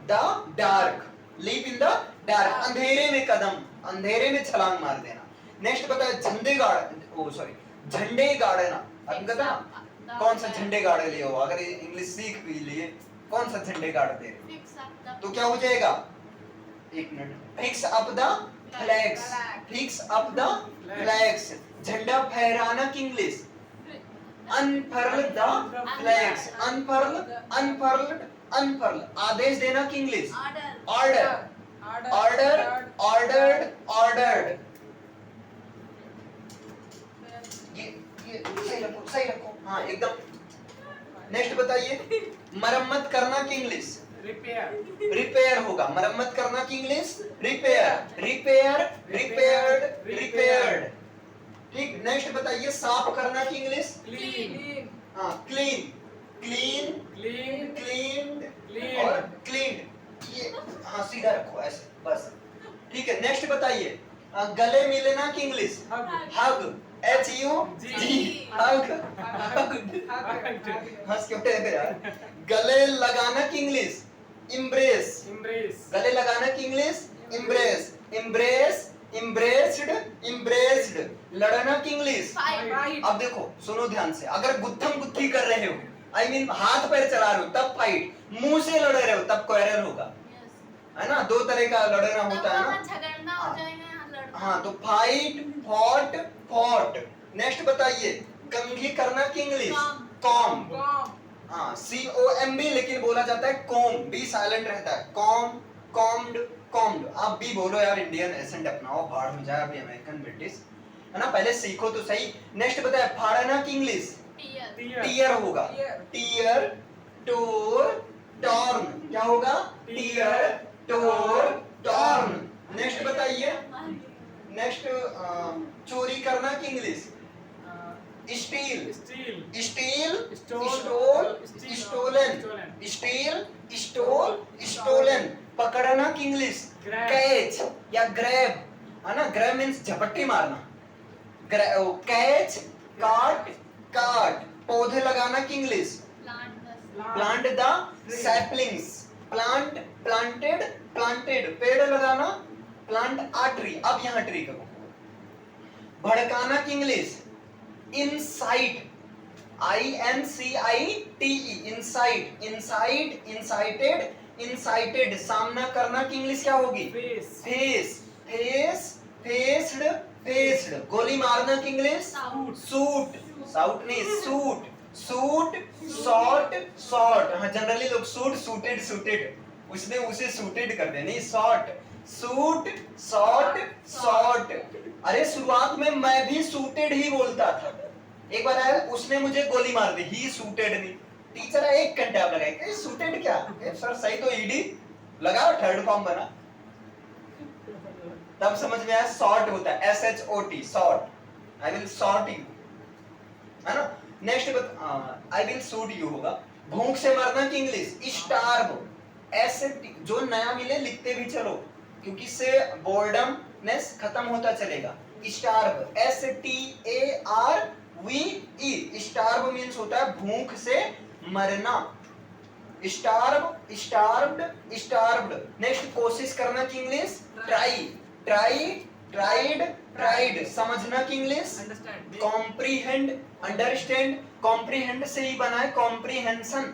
[SPEAKER 1] the dark, leap in the dark, अंधेरे में कदम, अंधेरे में छलांग मार देना। नेक्स्ट बताए, झंडे गाड़, ओ सॉरी, झंडे गाड़ना, अब कहता ना, कौन सा झंडे गाड़ लिए हो? अगर इंग्लिश सीख भी लिए, कौन सा झंडे गाड़ दे रहे हो?
[SPEAKER 3] Fix up the
[SPEAKER 1] तो क्या हो जाएगा? एक minute, fix up the flags, fix up the flags. झंडा फहराना की English unfurl the flags, unfurl, अनफर्ल्ड, unfurl. आदेश देना की English
[SPEAKER 3] order.
[SPEAKER 1] Order, order, ordered, ordered. ये सही रखो, हाँ एकदम। नेक्स्ट बताइए, मरम्मत करना की इंग्लिश
[SPEAKER 2] रिपेयर
[SPEAKER 1] रिपेयर होगा। मरम्मत करना की English repair, repair, repaired, repaired. ठीक, नेक्स्ट बताइए, साफ करना की इंग्लिश
[SPEAKER 2] क्लीन
[SPEAKER 1] हाँ clean, clean,
[SPEAKER 2] clean
[SPEAKER 1] cleaned
[SPEAKER 2] clean
[SPEAKER 1] और क्लीन्ड। ये हाँ सीधा रखो ऐसे बस। ठीक है, नेक्स्ट बताइए, गले मिलना की इंग्लिश हग, एच यू जी, हग, हंस क्यों रहे हो यार? गले लगाना की इंग्लिश इम्ब्रेस,
[SPEAKER 2] इम्ब्रेस
[SPEAKER 1] गले लगाना की इंग्लिश इम्ब्रेस, इम्ब्रेस, इम्ब्रेस्ड, इम्ब्रेस्ड। लड़ना की इंग्लिश
[SPEAKER 3] Fight.
[SPEAKER 1] अब देखो सुनो ध्यान से, अगर गुत्थम गुत्थी कर रहे हो, आई मीन हाथ पैर चला रहे हो तब फाइट, मुंह से लड़ रहे हो तब क्वेरल होगा,
[SPEAKER 3] Yes.
[SPEAKER 1] है ना? दो तरह का लड़ना
[SPEAKER 3] तब
[SPEAKER 1] होता है
[SPEAKER 3] वहाँ
[SPEAKER 1] ना।
[SPEAKER 3] झगड़ना
[SPEAKER 1] हाँ।
[SPEAKER 3] हो जाएगा, यहाँ लड़ना।
[SPEAKER 1] हाँ तो फाइट, फॉट, फॉट। नेक्स्ट बताइए, कंघी करना की इंग्लिश
[SPEAKER 3] कॉम।
[SPEAKER 1] कॉम, हाँ COMB, लेकिन बोला जाता है कॉम, बी साइलेंट रहता है। Com, combed, combed. आप भी बोलो यार, इंडियन एसेंट अपनाओ, बाहर में जाए अभी अमेरिकन ब्रिटिश, है ना? पहले सीखो तो सही। नेक्स्ट बताए, फाड़ना की इंग्लिश
[SPEAKER 3] Tear.
[SPEAKER 1] टियर होगा, टियर, टोर, टॉर्न। क्या होगा? Tear, tore, torn. नेक्स्ट बताइए, नेक्स्ट चोरी करना की English steal,
[SPEAKER 2] steal
[SPEAKER 1] steal,
[SPEAKER 2] Stole,
[SPEAKER 1] stole,
[SPEAKER 2] steal,
[SPEAKER 1] stolen,
[SPEAKER 2] stolen.
[SPEAKER 1] Steal, stole, stolen. पकड़ना की इंग्लिश
[SPEAKER 2] Grab.
[SPEAKER 1] कैच या ग्रैब, है ना? ग्रैब मींस झपट्टी मारना, कैच, काट, काट। पौधे लगाना की English
[SPEAKER 3] Plant the
[SPEAKER 1] plant the saplings, plant, planted, planted. पेड़ लगाना प्लांट अ ट्री। अब यहाँ ट्री करो। भड़काना की English insight, INCITE, insight, insight, incited, incited. सामना करना की इंग्लिश क्या होगी?
[SPEAKER 2] Face
[SPEAKER 1] face, face, faced, faced. गोली मारना की इंग्लिश
[SPEAKER 3] Shout.
[SPEAKER 1] सूट, साउट नहीं सूट, सूट, शॉट, शॉट। हाँ जनरली लोग सूट, सूटेड, सूटेड, उसने उसे सूटेड कर दिया, नहीं शॉट, सूट, शॉट, शॉट। अरे शुरुआत में मैं भी सूटेड ही बोलता था, एक बार आया उसने मुझे गोली मार दी, ही सूटेड मी। टीचर एक घंटा लगाए, सूटेड क्या? सर सही तो ईडी लगाओ, थर्ड फॉर्म बना। तब समझ में आया शॉर्ट होता है, SHOT, short. I will short you, है ना? Next I will shoot you होगा। भूख से मरना की इंग्लिश स्टार्व, जो नया मिले लिखते भी चलो, क्योंकि इससे बोर्डमनेस खत्म होता चलेगा। स्टार्व, STARVE, स्टार्व मींस होता है भूख से मरना। Starve, starved, starved. नेक्स्ट कोशिश करना की English try, try, tried, tried. समझना की English
[SPEAKER 2] understand
[SPEAKER 1] comprehend, understand. Comprehend से ही बना है कॉम्प्रीहेंशन,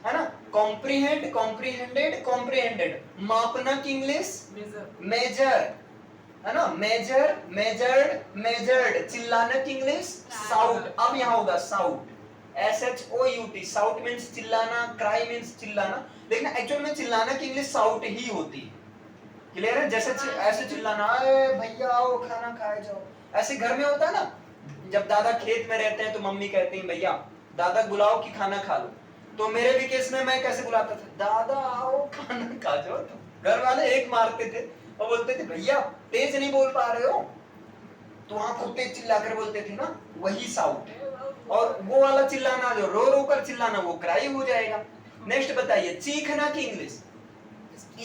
[SPEAKER 1] है ना? Comprehend, comprehended, comprehended. मापना की इंग्लिश
[SPEAKER 2] मेजर
[SPEAKER 1] मेजर, है ना? Measure, measured, measured. चिल्लाना की इंग्लिश साउट। अब यहाँ होगा साउट, SHOUT। साउट मींस चिल्लाना, क्राई मींस चिल्लाना, लेकिन एक्चुअल में चिल्लाना की इंग्लिश साउट ही होती है। क्लियर है? जैसे ऐसे चिल्लाना, अरे भैया आओ खाना खाए जाओ, ऐसे घर में होता है ना। जब दादा खेत में रहते हैं तो मम्मी कहती है भैया दादा बुलाओ कि खाना खा लो। तो मेरे भी केस में मैं कैसे बुलाता था, दादा आओ खाना खा जाओ। तो घर वाले एक मारते थे और बोलते थे भैया तेज नहीं बोल पा रहे हो, तो वहां खूब तेज चिल्लाकर बोलते थे ना, वही साउट है। और वो वाला चिल्लाना जो रो रो कर चिल्लाना, वो क्राई हो जाएगा। नेक्स्ट बताइए, चीखना की English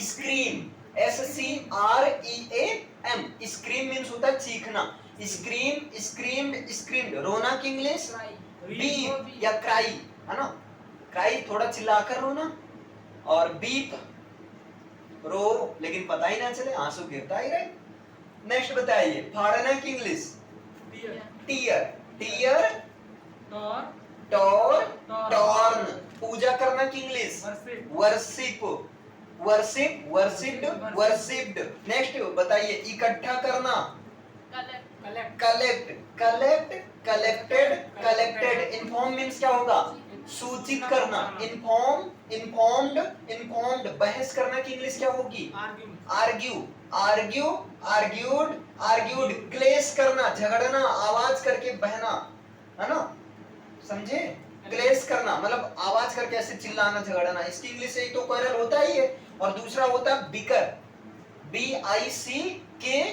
[SPEAKER 1] scream, SCREAM। Scream means होता है चीखना। Scream, screamed, screamed. रोना की इंग्लिश बीप या क्राई, है ना? क्राई थोड़ा चिल्लाकर रोना, और बीप रो लेकिन पता ही ना चले, आंसू गिरता ही रहे। नेक्स्ट बताइए, फाड़ना की English
[SPEAKER 2] tear
[SPEAKER 1] tear, tear, tore torn. पूजा करना की English
[SPEAKER 2] worship
[SPEAKER 1] worship worship worshipped worshipped. Next बताइए इकट्ठा करना
[SPEAKER 3] collect
[SPEAKER 2] collect
[SPEAKER 1] collect collect collected collected. Inform means क्या होगा सूचित करना। Inform informed informed. बहस करना की इंग्लिश क्या होगी
[SPEAKER 2] argue
[SPEAKER 1] argue argue argued argued. क्लेश करना झगड़ना आवाज करके बहना है ना समझे। क्लेश करना मतलब आवाज करके ऐसे चिल्लाना झगड़ना। इसकी इंग्लिश से एक तो क्वारल होता ही है और दूसरा होता है बिकर BICKER।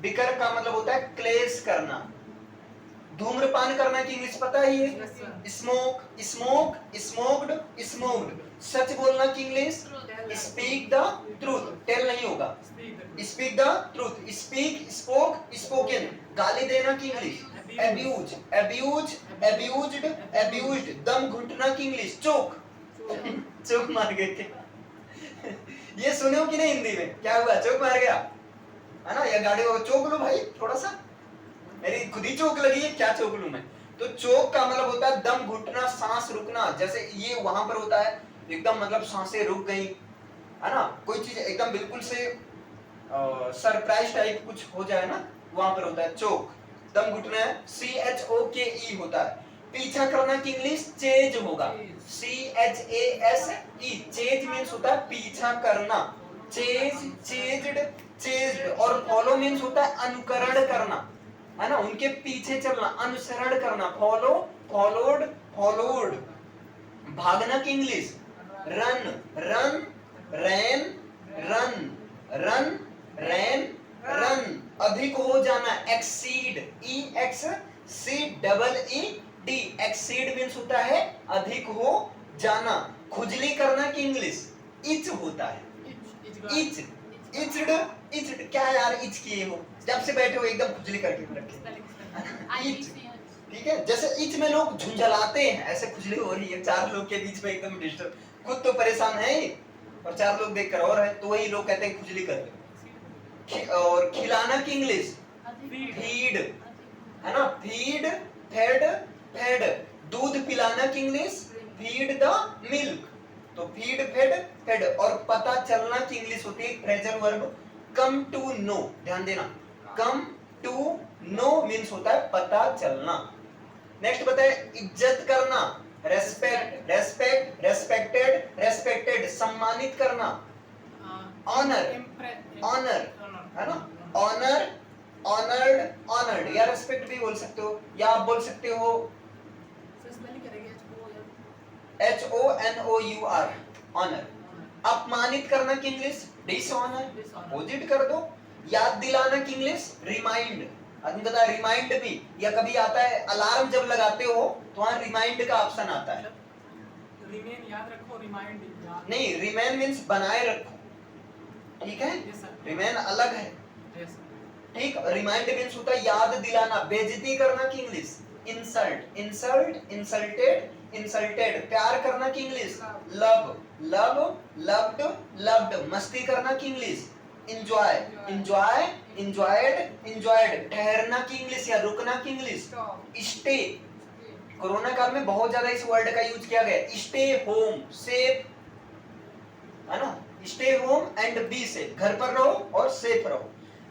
[SPEAKER 1] बिकर का मतलब होता है क्लेश करना। धूम्रपान करना की इंग्लिश पता ही है स्मोक स्मोक स्मोक्ड स्मोक्ड। सच बोलना की English speak the truth. Tell नहीं होगा speak the truth. Speak spoke spoken. गाली देना की English abuse abuse abused abused. दम घुटना की इंग्लिश चोक चोक मार गए थे ये सुने हो कि नहीं हिंदी में क्या हुआ चोक मार गया है ना। या गाड़ी को चोक लो भाई थोड़ा सा मेरी खुद ही चोक लगी है क्या चोक लूं मैं। तो चोक का मतलब होता है दम घुटना सांस रुकना। जैसे ये वहां पर होता है एकदम मतलब सांसें रुक गई है ना। कोई चीज एकदम बिल्कुल से सरप्राइज टाइप कुछ हो जाए ना वहां पर होता है चोक। दम घुटना है CHOKE होता है। पीछा करना की इंग्लिश चेज होगा CHASE। चेज मींस होता है पीछा करना चेज चेज्ड चेज्ड। और फॉलो मींस होता है अनुकरण करना है ना उनके पीछे चलना अनुसरण करना। Follow followed followed. भागना की इंग्लिश रन रन रैन रन रन रैन रन। अधिक हो जाना एक्सीड EXCEED। एक्सीड मींस होता है अधिक हो जाना। खुजली करना की इंग्लिश इच होता है इच इचड इचड। क्या यार इच किए हो जब से बैठे हो एकदम खुजली करके रखे इच। ठीक है जैसे इच में लोग झुंझलाते हैं ऐसे खुजली हो रही है चार लोग के बीच में एकदम डिस्टर्ब। खुद तो परेशान है ही और चार लोग देखकर और है तो वही लोग कहते हैं खुजली कर रहे। और खिलाना की इंग्लिश फीड है ना फीड फेड फेड। दूध पिलाना की इंग्लिश फीड द मिल्क। तो फीड फेड फेड। और पता चलना की इंग्लिश होती है phrasal verb come to know. ध्यान देना कम टू नो मींस होता है पता चलना। नेक्स्ट बताए इज्जत करना रेस्पेक्ट रेस्पेक्ट रेस्पेक्टेड रेस्पेक्टेड। सम्मानित करना ऑनर ऑनर है ना ऑनर ऑनर्ड ऑनर्ड। या रेस्पेक्ट भी बोल सकते हो या आप बोल सकते हो HONOUR ऑनर। अपमानित करना की इंग्लिश डिसऑनर अपोजिट कर दो। याद दिलाना की इंग्लिश रिमाइंड। आदमी कहता है रिमाइंड भी। या कभी आता है अलार्म जब लगाते हो तो वहां रिमाइंड का ऑप्शन आता है।
[SPEAKER 2] रिमेन याद रखो रिमाइंड
[SPEAKER 1] नहीं रिमेन मींस बनाए रखो ठीक है रिमेन अलग है ठीक। रिमाइंड मींस होता है याद दिलाना। बेइज्जती करना की English insult insult insulted insulted. प्यार करना की English love love loved loved. मस्ती करना की English enjoy enjoy enjoyed enjoyed. ठहरना की इंग्लिश या रुकना की इंग्लिश स्टे। कोरोना काल में बहुत ज्यादा इस वर्ड का यूज किया गया स्टे होम सेफ है ना stay home and be safe. घर पर रहो और सेफ रहो।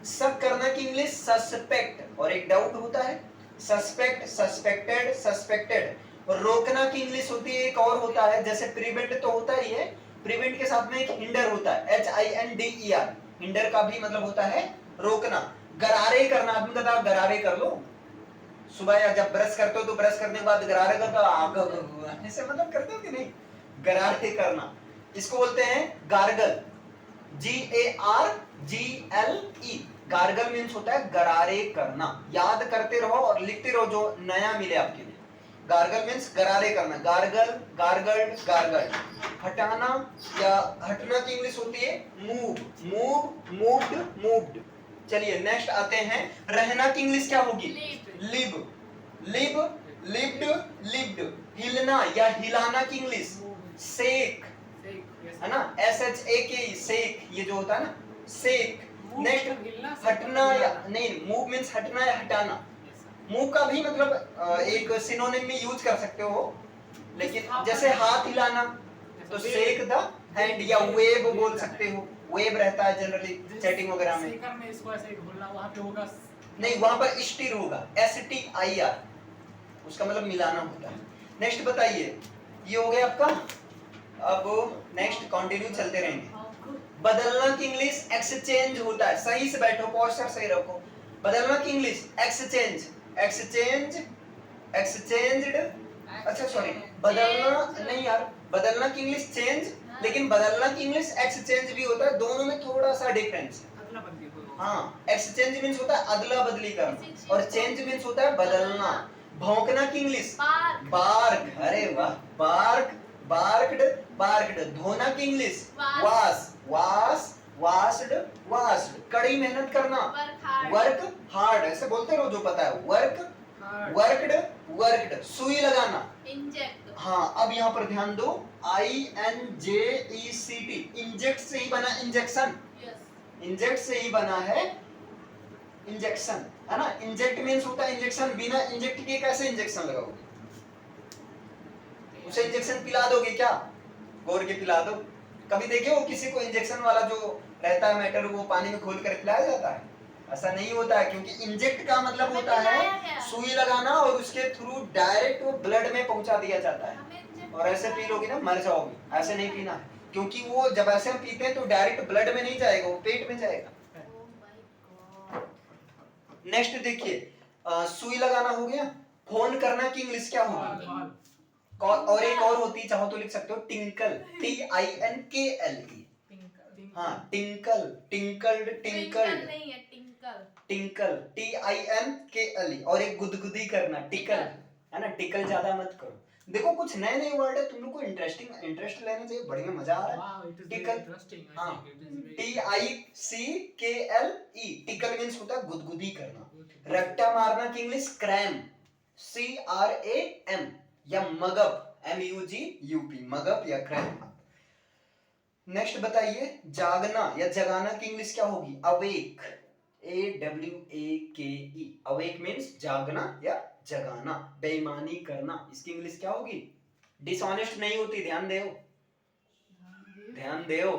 [SPEAKER 1] शक करना की इंग्लिश सस्पेक्ट और एक डाउट होता है सस्पेक्ट सस्पेक्टेड सस्पेक्टेड। और रोकना की इंग्लिश होती है एक और होता है जैसे प्रिवेंट तो होता ही है प्रिवेंट के साथ में एक हिंडर होता है HINDER। हिंडर का भी मतलब होता है रोकना। गरारे करना आदमी कहता है गरारे कर लो सुबह या जब ब्रश करते हो तो ब्रश करने के बाद गरारे करते हो ऐसे मतलब करते हो कि नहीं गरारे करना। इसको बोलते हैं गार्गल GARGLE। गार्गल मींस होता है गरारे करना। याद करते रहो और लिखते रहो जो नया मिले आपके लिए। गार्गल मींस गरारे करना गार्गल गार्गल्ड गार्गल्ड। हटाना या हटना की इंग्लिश होती है मूव मूव मूव्ड मूव्ड। चलिए नेक्स्ट आते हैं रहना की इंग्लिश क्या होगी लिव लिव लिव्ड लिव्ड। हिलना या हिलाना की इंग्लिश शेक है ना SHAKE शेक। ये जो होता है ना शेक। नेक्स्ट हटना या नहीं मूव मींस हटना या हटाना मूव का भी मतलब एक सिनोनिम में यूज कर सकते हो, लेकिन जैसे हाथ हिलाना तो शेक द हैंड या वेव बोल सकते हो, वेव रहता है जनरली चैटिंग वगैरह में।
[SPEAKER 2] शेकर में इसको ऐसे घोलना, वहाँ पे होगा
[SPEAKER 1] नहीं, वहां पर स्टीर होगा, STIR, उसका मतलब मिलाना होता है। नेक्स्ट बताइए, ये हो गया आपका। अब नेक्स्ट कंटिन्यू चलते रहेंगे। बदलना की इंग्लिश एक्सचेंज होता है, सही से बैठो, पोस्चर सही रखो। बदलना की इंग्लिश एक्सचेंज, एक्सचेंज, एक्सचेंज्ड, अच्छा सॉरी, बदलना नहीं यार, बदलना की इंग्लिश चेंज, लेकिन बदलना की इंग्लिश एक्सचेंज भी होता है, दोनों में थोड़ा सा डिफरेंस है।
[SPEAKER 2] अदला बदली कोई होगा।
[SPEAKER 1] हाँ, एक्सचेंज मींस होता है अदला बदली करना, और चेंज मींस होता है बदलना। भौंकना की इंग्लिश
[SPEAKER 3] बार्क,
[SPEAKER 1] बार्क, अरे वाह, बार्क, बार्क्ड, बार्क्ड। धोना की English wash, wash, washed, washed. कड़ी मेहनत करना
[SPEAKER 3] वर्क हार्ड,
[SPEAKER 1] वर्क हार्ड, ऐसे बोलते रहो जो पता है, वर्क, वर्कड, वर्कड। सुई लगाना,
[SPEAKER 3] इंजेक्ट,
[SPEAKER 1] हाँ अब यहाँ पर ध्यान दो, INJECT, इंजेक्ट से ही बना इंजेक्शन,
[SPEAKER 3] यस,
[SPEAKER 1] इंजेक्ट से ही बना है इंजेक्शन, है ना। इंजेक्ट मींस होता है इंजेक्शन, बिना इंजेक्ट किए कैसे इंजेक्शन लगाओगे? उसे इंजेक्शन पिला दोगे क्या? घोर के पिला दो। कभी देखे हो किसी को इंजेक्शन वाला जो रहता है मैटर, वो पानी में घोल कर पिलाया जाता है? ऐसा नहीं होता है, क्योंकि इंजेक्ट का मतलब होता है सुई लगाना और उसके थ्रू डायरेक्ट वो ब्लड में पहुंचा दिया जाता है।
[SPEAKER 3] हमें इंजेक्ट,
[SPEAKER 1] और ऐसे पी लोगे ना मर जाओगे, ऐसे नहीं पीना है, क्योंकि वो जब ऐसे हम पीते हैं तो डायरेक्ट ब्लड में नहीं जाएगा, वो पेट में जाएगा।
[SPEAKER 3] ओह माय गॉड,
[SPEAKER 1] नेक्स्ट देखिए, सुई लगाना हो गया। फोन करना की इंग्लिश क्या होगी? और एक और होती है, चाहो तो लिख सकते हो, टिंकल, TINKLE। हाँ, टिंकल, टिंकल्ड,
[SPEAKER 3] ट्विंकल
[SPEAKER 1] टिंकल्ड,
[SPEAKER 3] नहीं है, टिंकल,
[SPEAKER 1] टिंकल, TINKLE। और एक गुदगुदी करना, टिकल, है ना। टिकल ज्यादा मत करो। देखो कुछ नए नए वर्ड है, तुम लोग को इंटरेस्ट लेना चाहिए, बढ़िया मजा आ रहा है। टिकल, हाँ, TICKLE, टिकल मींस होता है गुदगुदी करना। रट्टा मारना की इंग्लिश क्रैम, CRAM, या मगप, MUGUP, मगप या क्रैम। नेक्स्ट बताइए, जागना या जगाना की इंग्लिश क्या होगी? अवेक, AWAKE, अवेक मींस जागना या जगाना। बेईमानी करना, इसकी इंग्लिश क्या होगी? डिसऑनेस्ट नहीं होती, ध्यान दो, ध्यान दो,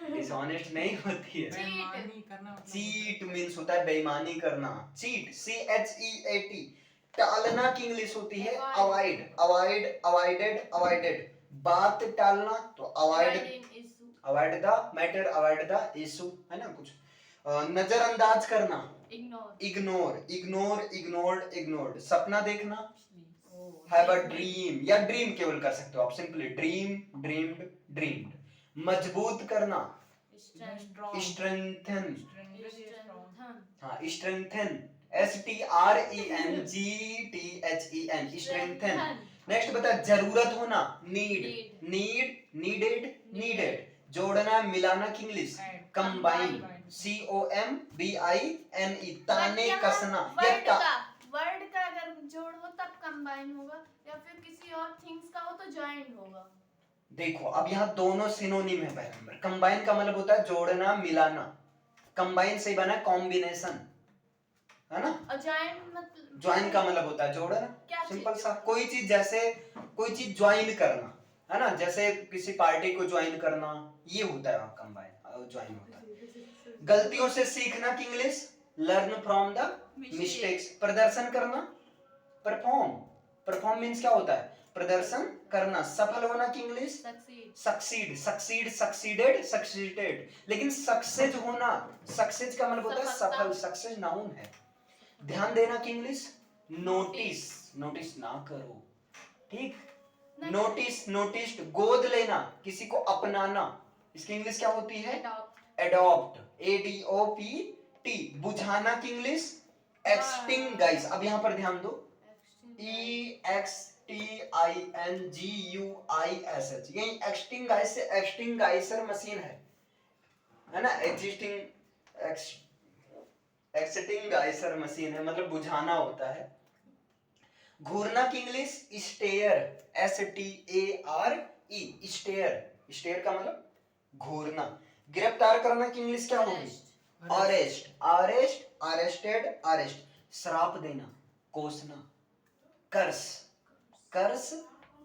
[SPEAKER 1] डिसऑनेस्ट नहीं होती है। चीट मींस होता है बेईमानी करना, चीट, CHEAT। टालना की इंग्लिश होती है अवॉइड, अवॉइड, अवॉइडेड, अवॉइडेड। बात टालना तो avoid, avoid the matter, avoid the issue, है ना कुछ। नजरअंदाज करना,
[SPEAKER 3] ignore,
[SPEAKER 1] ignore, ignore, ignored, ignored. सपना देखना, हैव अ ड्रीम, या ड्रीम केवल कर सकते हो आप, सिंपली ड्रीम, ड्रीम्ड, ड्रीम्ड। मजबूत करना, स्ट्रेंथन,
[SPEAKER 3] स्ट्रेंथन,
[SPEAKER 1] हाँ स्ट्रेंथन, STRENGTHEN, स्ट्रेंथन। नेक्स्ट बता, जरूरत होना, नीड, नीड, नीडेड, नीडेड। जोड़ना मिलाना की इंग्लिश कंबाइन, COMBINE। ताने कसना,
[SPEAKER 3] वर्ड का अगर जोड़ हो तब कंबाइन होगा, या फिर किसी और थिंग्स का हो तो जॉइंट होगा।
[SPEAKER 1] देखो अब यहाँ दोनों सिनोनिम है। पहले नंबर कंबाइन का मतलब होता है जोड़ना मिलाना, कंबाइन से बना कॉम्बिनेशन, है ना।
[SPEAKER 3] और जॉइंट मतलब,
[SPEAKER 1] ज्वाइन का मतलब होता है जोड़ना, सिंपल सा। कोई चीज जैसे कोई चीज ज्वाइन करना, है ना, जैसे किसी पार्टी को ज्वाइन करना, ये होता है कंबाइन, ज्वाइन होता है। गलतियों से सीखना की English learn from the mistakes. प्रदर्शन करना, परफॉर्म, परफॉर्म मींस क्या होता है? प्रदर्शन करना। सफल होना की English
[SPEAKER 3] succeed,
[SPEAKER 1] succeed, succeed, succeeded, succeeded. लेकिन सक्सेस होना, सक्सेस का मतलब होता है सफल, सक्सेस नाउन है। ध्यान देना की इंग्लिश नोटिस, नोटिस ना करो, ठीक। Notice, noticed. गोद लेना, किसी को अपनाना, इसकी इंग्लिश क्या होती है? Adopt, ADOPT। बुझाना की इंग्लिश एक्सटिंगाइज। अब यहां पर ध्यान दो, EXTINGUISH, यही एक्सटिंगाइज से एक्सटिंगाइजर मशीन है ना। एक्सटिंगाइजर मशीन है, मतलब बुझाना होता है। घूरना की English stare, STARE, stare, stare का मतलब घूरना। गिरफ्तार करना की इंग्लिश क्या होगी? Arrest, arrest, arrested, arrest. श्राप देना, कोसना, कर्स, कर्स,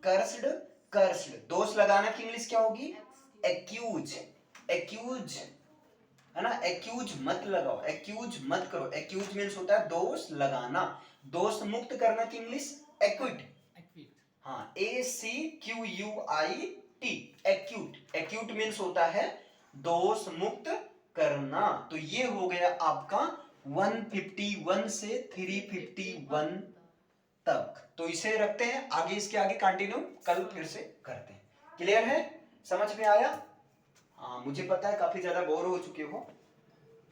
[SPEAKER 1] कर्स्ड, कर्स्ड। दोष लगाना की इंग्लिश क्या होगी? एक्यूज, एक्यूज, है ना? एक्यूज मत लगाओ, एक्यूज मत करो। एक्यूज मीन्स होता है दोष लगाना। दोष मुक्त करना की इंग्लिश एक्विट। हाँ, ACQUIT, एक्यूट। एक्यूट मीन्स होता है दोष मुक्त करना। तो ये हो गया आपका 151 से 351 तक। तो इसे रखते हैं, आगे इसके आगे कंटिन्यू कल फिर से करते हैं। क्लियर है? समझ में आया? हाँ, मुझे पता है काफी ज्यादा बोर हो चुके हो,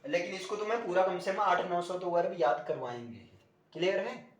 [SPEAKER 1] लेकिन इसको तो मैं पूरा कम से कम 800-900 तो वर्ब याद करवाएंगे। क्लियर है?